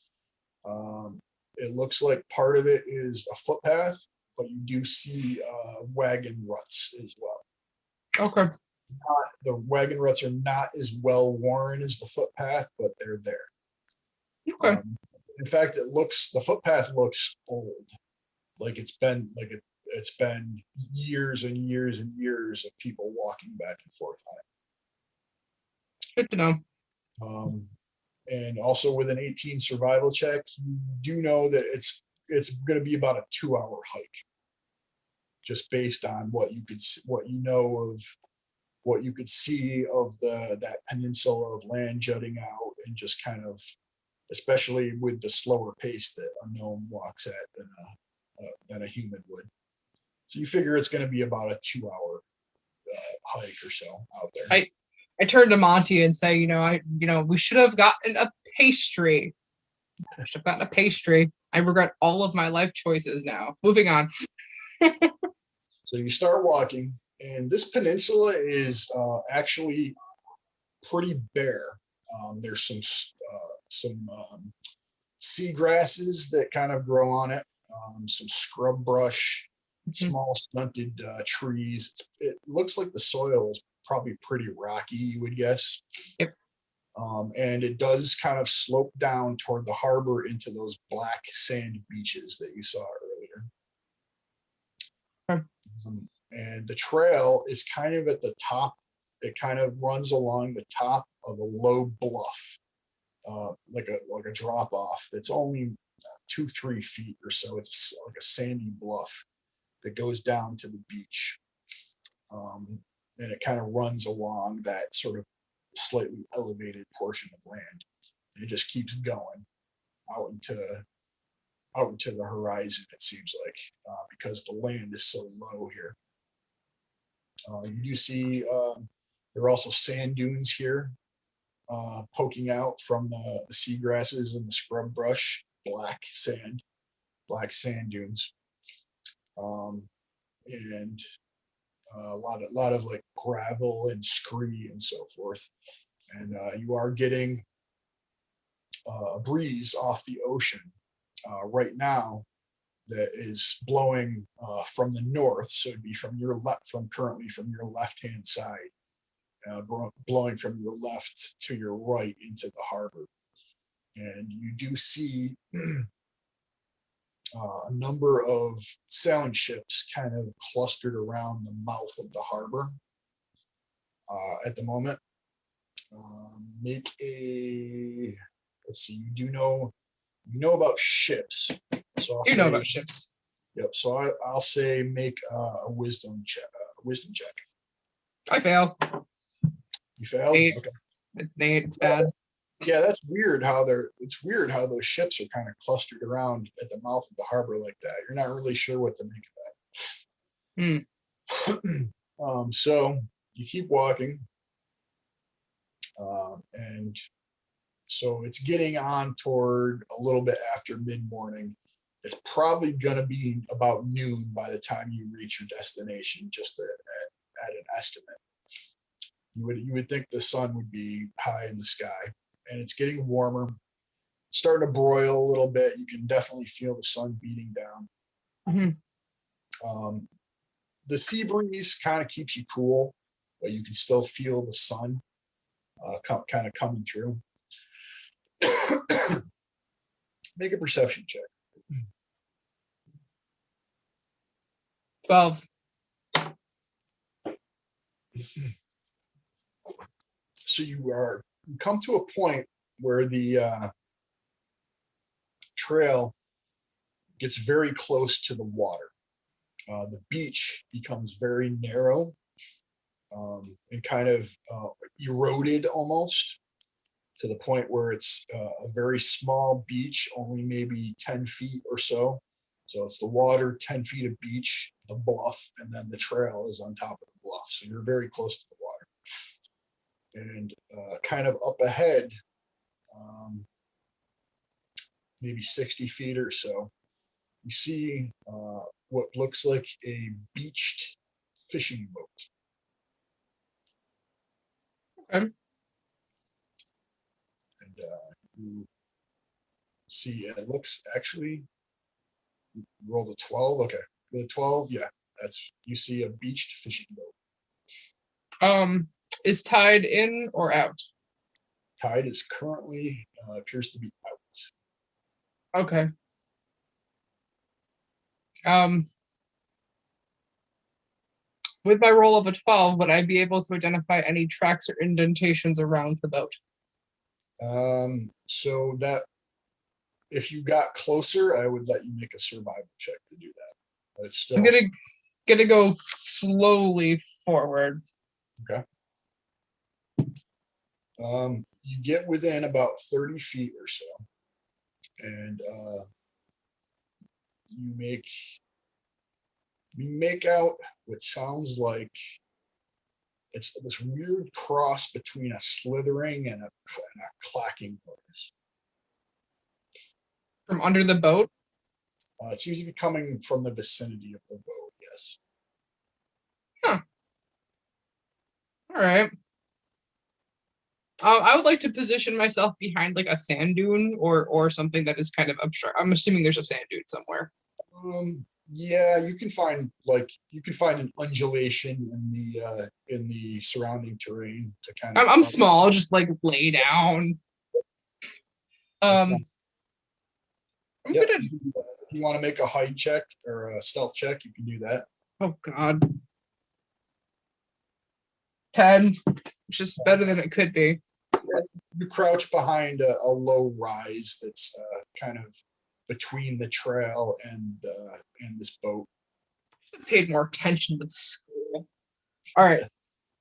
It looks like part of it is a footpath, but you do see wagon ruts as well. Okay. The wagon ruts are not as well worn as the footpath, but they're there. Okay. In fact, the footpath looks old, like it's been years and years and years of people walking back and forth on it. Good to know. And also with an 18 survival check, you do know that it's going to be about a 2-hour hike, just based on what you could see of that peninsula of land jutting out, and just kind of, especially with the slower pace that a gnome walks at than a human would. So you figure it's going to be about a 2-hour hike or so out there. I turn to Monty and say, we should have gotten a pastry. I should have gotten a pastry. I regret all of my life choices now. Moving on. So you start walking, and this peninsula is actually pretty bare. There's some sea grasses that kind of grow on it, some scrub brush, small stunted trees. It looks like the soil is probably pretty rocky, you would guess. Yep. And it does kind of slope down toward the harbor into those black sand beaches that you saw earlier. Okay. and the trail is kind of at the top. It kind of runs along the top of a low bluff, like a drop off. That's only 2-3 feet or so. It's like a sandy bluff that goes down to the beach, and it kind of runs along that sort of slightly elevated portion of land. It just keeps going out into the horizon. It seems like because the land is so low here. You see, there are also sand dunes here, poking out from the seagrasses and the scrub brush. Black sand dunes, and a lot of like gravel and scree and so forth. And you are getting a breeze off the ocean right now that is blowing from the north, so it'd be from your currently from your left hand side, blowing from your left to your right into the harbor. And you do see a number of sailing ships kind of clustered around the mouth of the harbor at the moment. Make a, let's see, you know about ships, so I'll You say, know about ships. Yep. So I'll say make a wisdom check. I fail. You failed. 8. Okay. It's 8. It's bad. Yeah, that's weird. It's weird how those ships are kind of clustered around at the mouth of the harbor like that. You're not really sure what to make of that. So you keep walking, and so it's getting on toward a little bit after mid-morning. It's probably going to be about noon by the time you reach your destination, just at an estimate. You would think the sun would be high in the sky, and it's getting warmer, starting to broil a little bit. You can definitely feel the sun beating down. Mm-hmm. The sea breeze kind of keeps you cool, but you can still feel the sun kind of coming through. Make a perception check. 12. So you come to a point where the trail gets very close to the water. The beach becomes very narrow, and kind of eroded almost to the point where it's a very small beach, only maybe 10 feet or so. So it's the water, 10 feet of beach, the bluff, and then the trail is on top of the bluff. So you're very close to the water. And kind of up ahead, maybe 60 feet or so, you see what looks like a beached fishing boat. Okay. And you see, it looks actually, you rolled a 12. Okay, with a 12, yeah, you see a beached fishing boat. Is tide in or out? Tide is currently appears to be out. Okay. With my roll of a 12, would I be able to identify any tracks or indentations around the boat? So that if you got closer, I would let you make a survival check to do that. But it's still, I'm gonna go slowly forward. Okay. You get within about 30 feet or so, and you make out what sounds like it's this weird cross between a slithering and a clacking noise. From under the boat? It seems to be coming from the vicinity of the boat, yes. Huh. All right. I would like to position myself behind like a sand dune or something that is kind of obstruct. I'm assuming there's a sand dune somewhere. Yeah, you can find an undulation in the surrounding terrain to kind of. I'm small, just like lay down. Nice. I'm gonna. If you want to make a hide check or a stealth check, you can do that. Oh God. 10, which is better than it could be. You crouch behind a low rise that's kind of between the trail and this boat. Paid more attention with school. All right,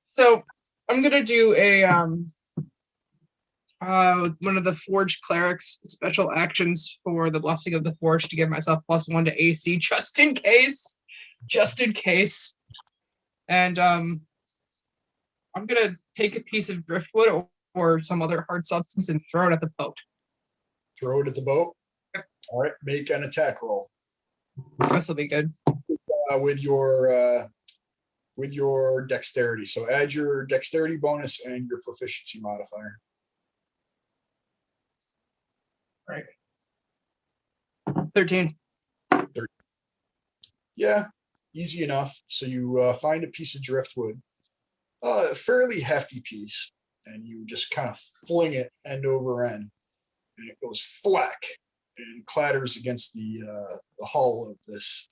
so I'm gonna do a one of the Forged Clerics special actions for the Blessing of the Forge to give myself +1 to AC just in case. And I'm gonna take a piece of driftwood or some other hard substance and throw it at the boat. Throw it at the boat. Yep. All right, make an attack roll. This will be good. With your dexterity. So add your dexterity bonus and your proficiency modifier. Right. 13. Yeah, easy enough. So you find a piece of driftwood, a fairly hefty piece, and you just kind of fling it end over end, and it goes thwack and clatters against the hull of this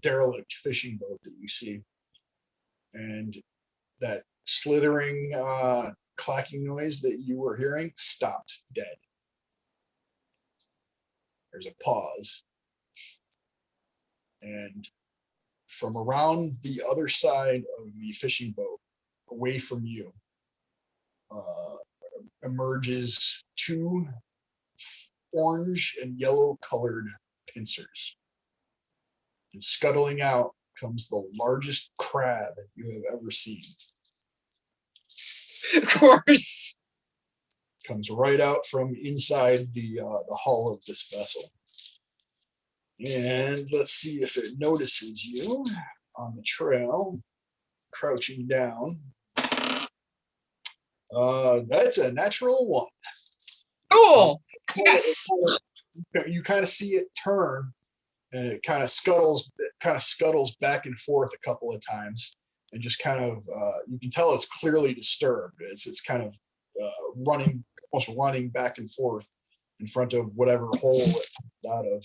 derelict fishing boat that you see, and that slithering, clacking noise that you were hearing stops dead. There's a pause, and from around the other side of the fishing boat, away from you, emerges two orange and yellow colored pincers. And scuttling out comes the largest crab you have ever seen. Of course. Comes right out from inside the hull of this vessel. And let's see if it notices you on the trail, crouching down. That's a natural 1. Cool. Yes. You kind of see it turn, and it kind of scuttles back and forth a couple of times, and just kind of you can tell it's clearly disturbed. It's kind of almost running back and forth in front of whatever hole it comes out of.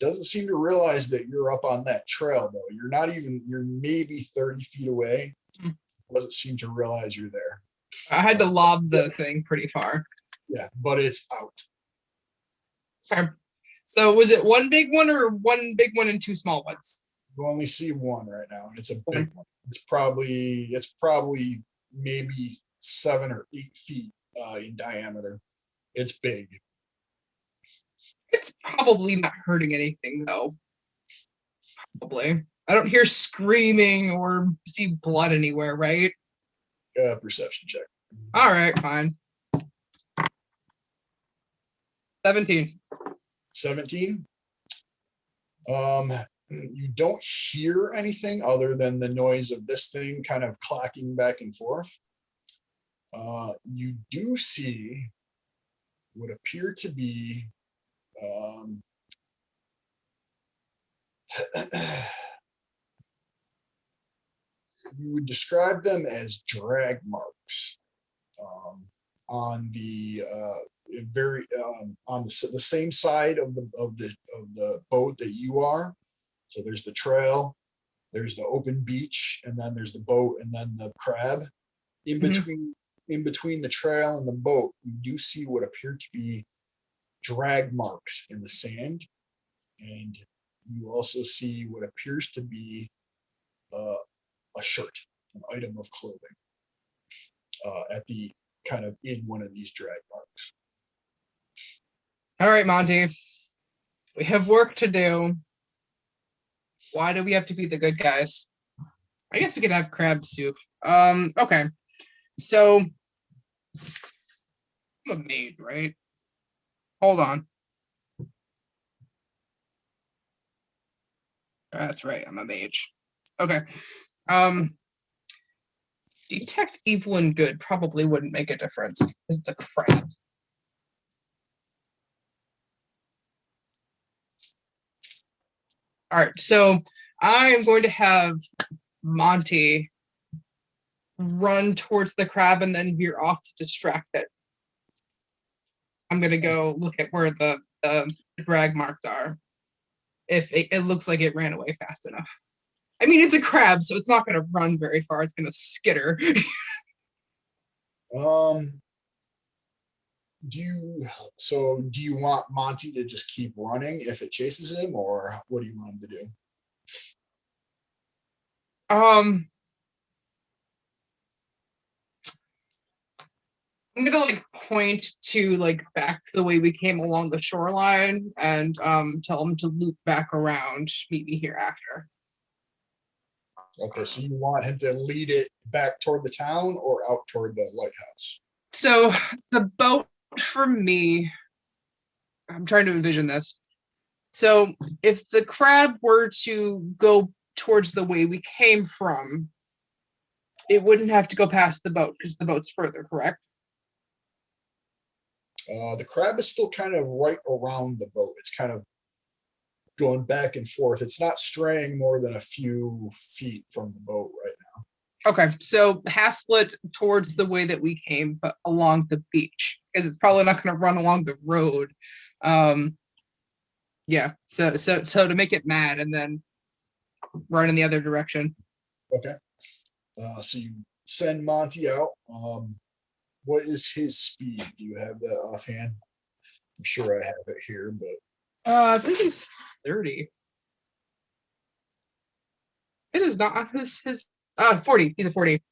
Doesn't seem to realize that you're up on that trail, though. You're maybe 30 feet away. Doesn't seem to realize you're there. I had to lob the thing pretty far. Yeah, but it's out. Okay. So was it one big one or one big one and 2 small ones? You only see one right now, and it's a big one. It's probably maybe 7 or 8 feet in diameter. It's big. It's probably not hurting anything, though. Probably. I don't hear screaming or see blood anywhere, right? Perception check. All right, fine. 17. 17. You don't hear anything other than the noise of this thing kind of clacking back and forth. You do see what appear to be you would describe them as drag marks on the the same side of the boat that you are. So there's the trail, there's the open beach, and then there's the boat, and then the crab. In between the trail and the boat, you do see what appear to be drag marks in the sand, and you also see what appears to be a shirt, an item of clothing, at the kind of in one of these drag marks. All right, Monty. We have work to do. Why do we have to be the good guys? I guess we could have crab soup. Okay. So I'm a maid, right? Hold on. That's right, I'm a mage. Okay. Detect evil and good probably wouldn't make a difference because it's a crab. All right, so I am going to have Monty run towards the crab and then veer off to distract it. I'm going to go look at where the drag marks are. If it looks like it ran away fast enough. I mean, it's a crab, so it's not going to run very far. It's going to skitter. Um, do you do you want Monty to just keep running if it chases him, or what do you want him to do? um, I'm gonna like point to like back the way we came along the shoreline and tell him to loop back around, meet me here after. Okay, so you want him to lead it back toward the town or out toward the lighthouse? So the boat for me, I'm trying to envision this. So if the crab were to go towards the way we came from, it wouldn't have to go past the boat because the boat's further, correct? The crab is still kind of right around the boat. It's kind of going back and forth. It's not straying more than a few feet from the boat right now. Okay, so Haslet towards the way that we came, but along the beach, because it's probably not going to run along the road. Yeah, so to make it mad and then run in the other direction. Okay. So you send Monty out. What is his speed? Do you have that offhand? I'm sure I have it here, but I think he's 30. It is not his 40. He's a 40.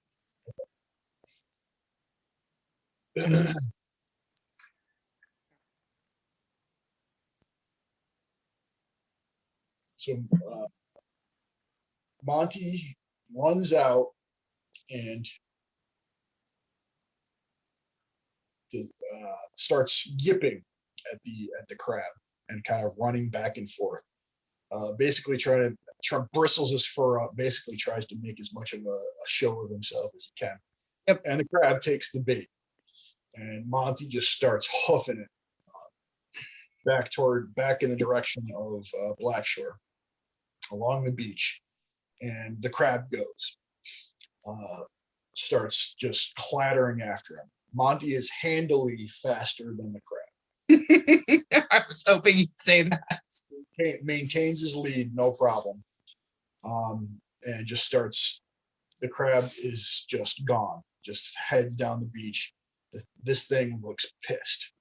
so Monty runs out and starts yipping at the crab and kind of running back and forth. Basically bristles his fur up, basically tries to make as much of a show of himself as he can. Yep. And the crab takes the bait. And Monty just starts hoofing it back in the direction of Blackshore along the beach. And the crab goes, starts just clattering after him. Monty is handily faster than the crab. I was hoping you'd say that. Maintains his lead, no problem. And just starts, the crab is just gone, just heads down the beach. This thing looks pissed.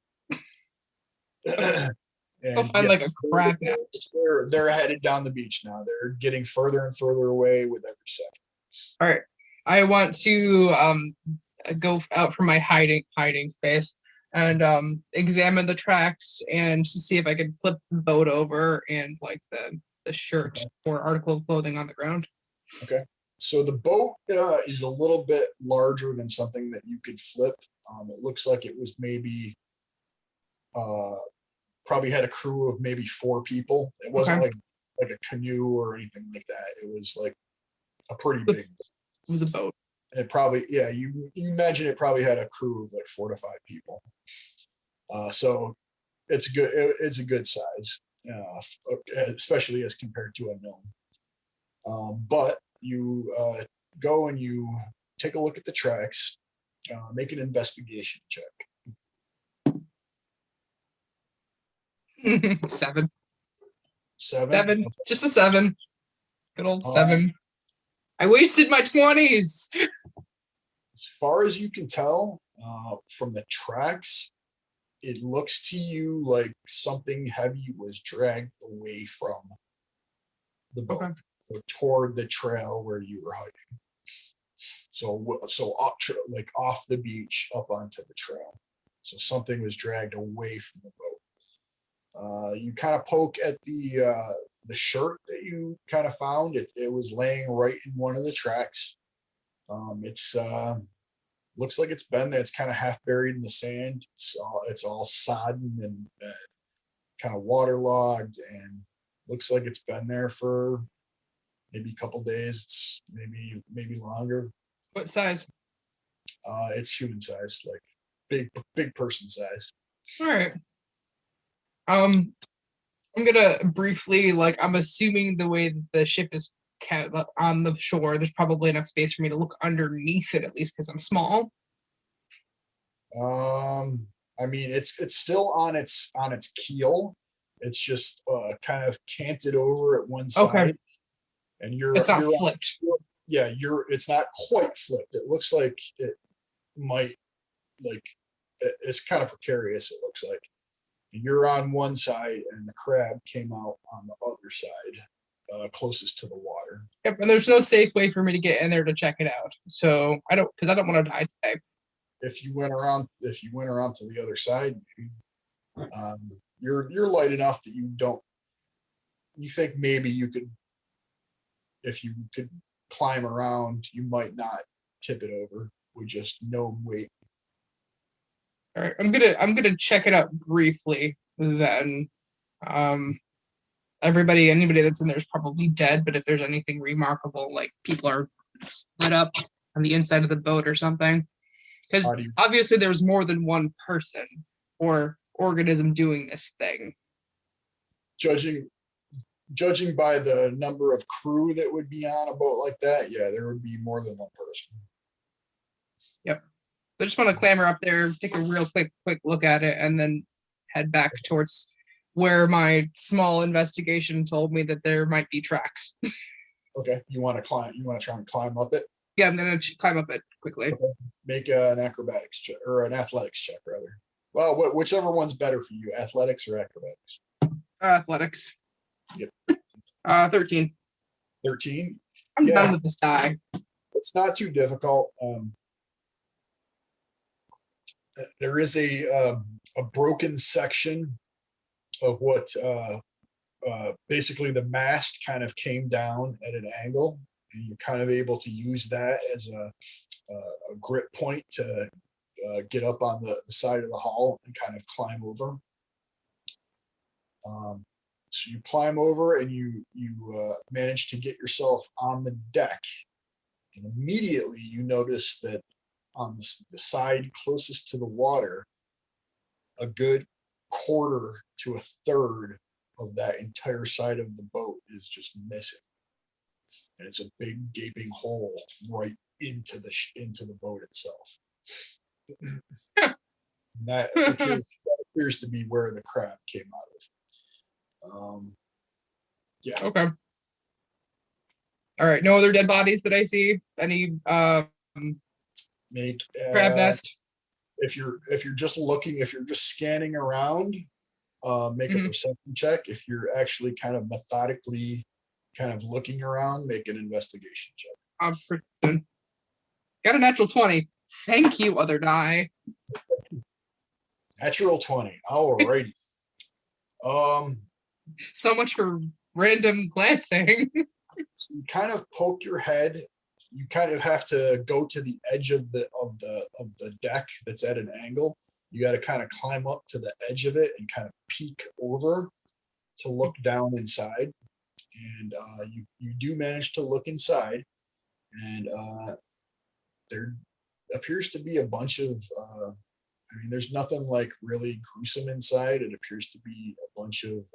Go find like a crab nest. They're headed down the beach now. They're getting further and further away with every second. All right. I want to go out from my hiding space and examine the tracks and to see if I can flip the boat over and like the shirt or article of clothing on the ground. Okay. So the boat is a little bit larger than something that you could flip. It looks like it was maybe probably had a crew of maybe 4 people. It wasn't like a canoe or anything like that. It was like a pretty big. It was a boat. It probably, yeah, you imagine it probably had a crew of like 4 to 5 people. So it's a good size, especially as compared to a gnome. But you go and you take a look at the tracks, make an investigation check. 7. 7? 7. Just a 7. Good old 7. I wasted my 20s. As far as you can tell from the tracks, it looks to you like something heavy was dragged away from the boat, so toward the trail where you were hiking. So like off the beach up onto the trail. So something was dragged away from the boat. You kind of poke at the shirt that you kind of found. It was laying right in one of the tracks. It's looks like it's been there. It's kind of half buried in the sand. It's all sodden and kind of waterlogged, and looks like it's been there for maybe a couple days. It's maybe longer. What size? It's human sized, like big person sized. All right. I'm gonna briefly, like, I'm assuming the way that the ship is on the shore, there's probably enough space for me to look underneath it, at least because I'm small. I mean, it's still on its keel. It's just kind of canted over at one side. Okay. and It's not flipped. yeah, it's not quite flipped. It looks like it might, like, it's kind of precarious. It looks like you're on one side and the crab came out on the other side, closest to the water. Yep, and there's no safe way for me to get in there to check it out. So I don't want to die today. If you went around to the other side, you're light enough that you think maybe you could, if you could climb around, you might not tip it over with just no weight. All right, I'm gonna check it out briefly then. Anybody that's in there is probably dead, but if there's anything remarkable, like people are split up on the inside of the boat or something, because obviously there's more than one person or organism doing this thing. Judging by the number of crew that would be on a boat like that, yeah, there would be more than one person. Yep. So I just want to clamber up there, take a real quick look at it, and then head back towards where my small investigation told me that there might be tracks. Okay, you want to try and climb up it? Yeah, I'm gonna climb up it quickly. Okay. Make an acrobatics check, or an athletics check rather. Well, whichever one's better for you, athletics or acrobatics. Athletics. Yep. 13. 13. I'm done with this die. It's not too difficult. There is a broken section of what basically the mast kind of came down at an angle, and you're kind of able to use that as a grip point to get up on the side of the hull and kind of climb over. So you climb over and you manage to get yourself on the deck, and immediately you notice that on the side closest to the water, a good quarter to a third of that entire side of the boat is just missing, and it's a big gaping hole right into the boat itself. that appears to be where the crab came out of. Yeah. Okay. All right. No other dead bodies that I see. Any Make crab nest. If you're just looking, if you're just scanning around, make a perception check. If you're actually kind of methodically kind of looking around, make an investigation check. Got a natural 20. Thank you, other die. Natural 20. All righty. So much for random glancing. So you kind of poke your head. You kind of have to go to the edge of the deck that's at an angle. You got to kind of climb up to the edge of it and kind of peek over to look down inside. And you do manage to look inside, and there appears to be a bunch of there's nothing like really gruesome inside. It appears to be a bunch of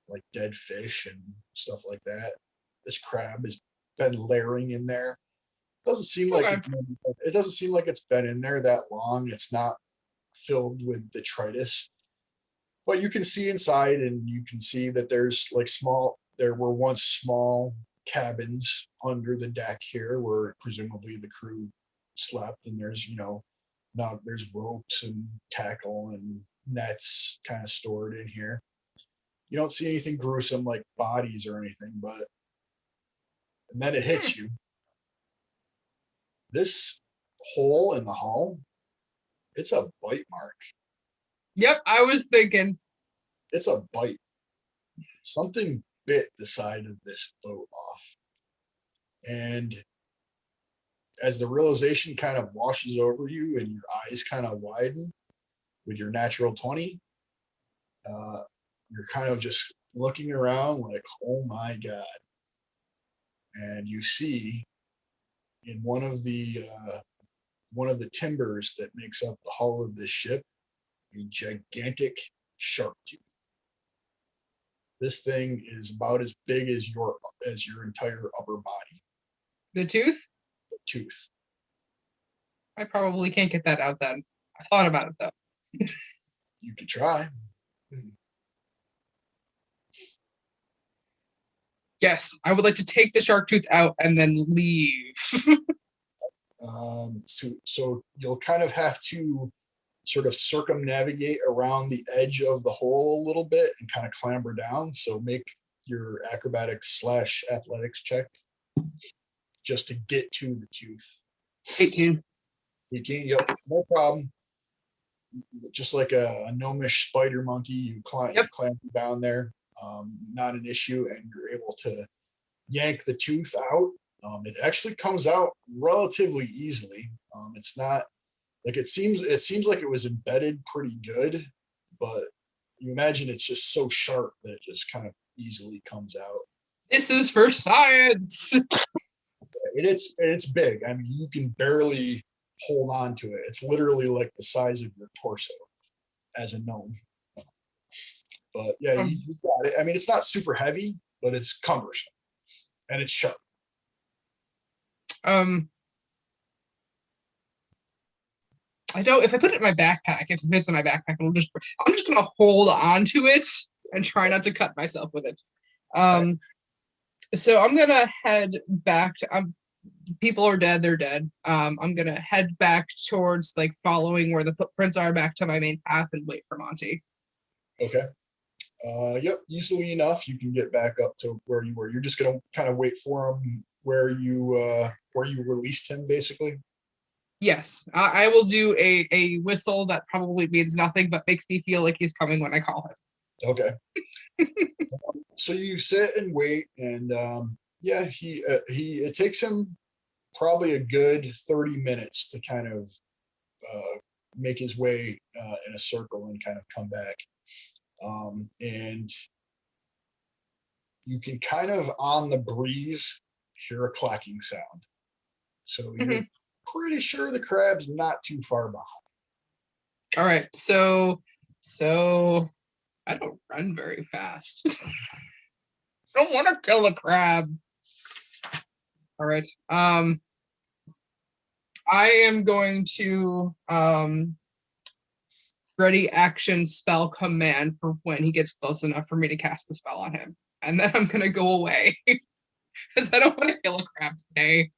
like dead fish and stuff like that. This crab has been layering in there. Doesn't seem like it doesn't seem like it's been in there that long. It's not filled with detritus, but you can see inside, and you can see that there's like there were once small cabins under the deck here where presumably the crew slept, and there's now there's ropes and tackle and nets kind of stored in here. You don't see anything gruesome like bodies or anything, and then it hits you. This hole in the hull, it's a bite mark. Yep, I was thinking. It's a bite. Something bit the side of this boat off. And as the realization kind of washes over you and your eyes kind of widen with your natural 20, you're kind of just looking around like, oh my God. And you see in one of the timbers that makes up the hull of this ship, a gigantic shark tooth. This thing is about as big as your entire upper body. The tooth? The tooth. I probably can't get that out then. I thought about it though. You could try. Yes, I would like to take the shark tooth out and then leave. So you'll kind of have to sort of circumnavigate around the edge of the hole a little bit and kind of clamber down. So make your acrobatics / athletics check just to get to the tooth. 18. 18, yep, no problem. Just like a gnomish spider monkey, you clamber down there. Not an issue, and you're able to yank the tooth out. It actually comes out relatively easily. It's not like it seems like it was embedded pretty good, but you imagine it's just so sharp that it just kind of easily comes out. This is for science. It's big. I mean, you can barely hold on to it. It's literally like the size of your torso as a gnome. But yeah, you got it. I mean, it's not super heavy, but it's cumbersome and it's sharp. I don't. If I put it in my backpack, if it fits in my backpack, I'm just gonna hold on to it and try not to cut myself with it. So I'm gonna head back to. People are dead. They're dead. I'm gonna head back towards like following where the footprints are back to my main path and wait for Monty. Okay. Yep. Easily enough, you can get back up to where you were. You're just gonna kind of wait for him where you released him, basically. Yes, I will do a whistle that probably means nothing, but makes me feel like he's coming when I call him. Okay. So you sit and wait, and yeah, it takes him probably a good 30 minutes to kind of make his way in a circle and kind of come back. And you can kind of on the breeze hear a clacking sound. So you're pretty sure the crab's not too far behind. All right, so I don't run very fast. I don't want to kill a crab. All right. I am going to ready action spell command for when he gets close enough for me to cast the spell on him. And then I'm gonna go away. Because I don't want to kill a crab today.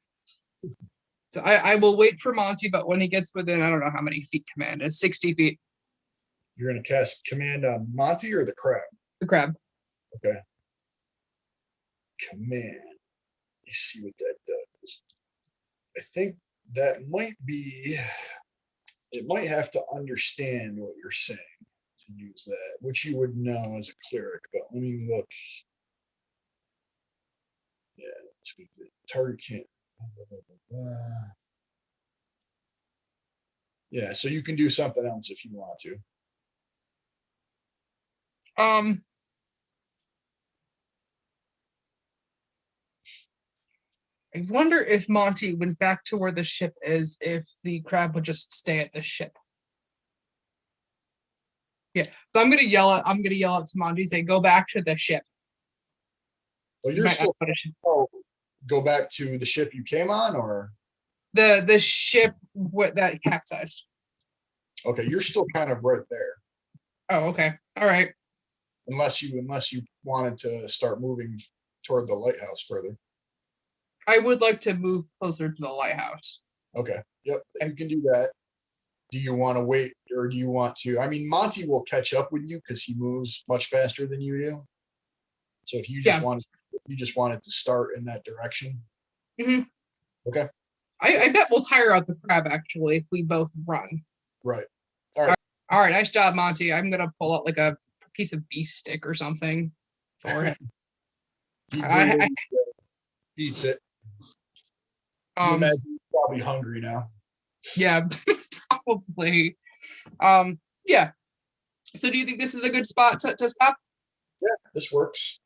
So I will wait for Monty, but when he gets within, I don't know how many feet command is, 60 feet. You're going to cast command on Monty or the crab? The crab. Okay. Command. Let's see what that does. I think that might be, it might have to understand what you're saying to use that, which you would know as a cleric, but let me look. Yeah, to the target can't. Yeah, so you can do something else if you want to. I wonder if Monty went back to where the ship is, if the crab would just stay at the ship. Yeah, so I'm gonna yell out to Monty, say, "Go back to the ship." Well, you're still go back to the ship you came on, or the ship that capsized. Okay, you're still kind of right there. Oh, okay, all right. Unless you wanted to start moving toward the lighthouse further. I would like to move closer to the lighthouse. Okay. Yep. You can do that. Do you want to wait, or do you want to? I mean, Monty will catch up with you because he moves much faster than you do. So if you just wanted to start in that direction. Okay. I bet we'll tire out the crab actually if we both run. Right. All right. All right. Nice job, Monty. I'm gonna pull out like a piece of beef stick or something for him. He eats it. You imagine he's probably hungry now. Yeah, probably. Yeah. So do you think this is a good spot to stop? Yeah, this works.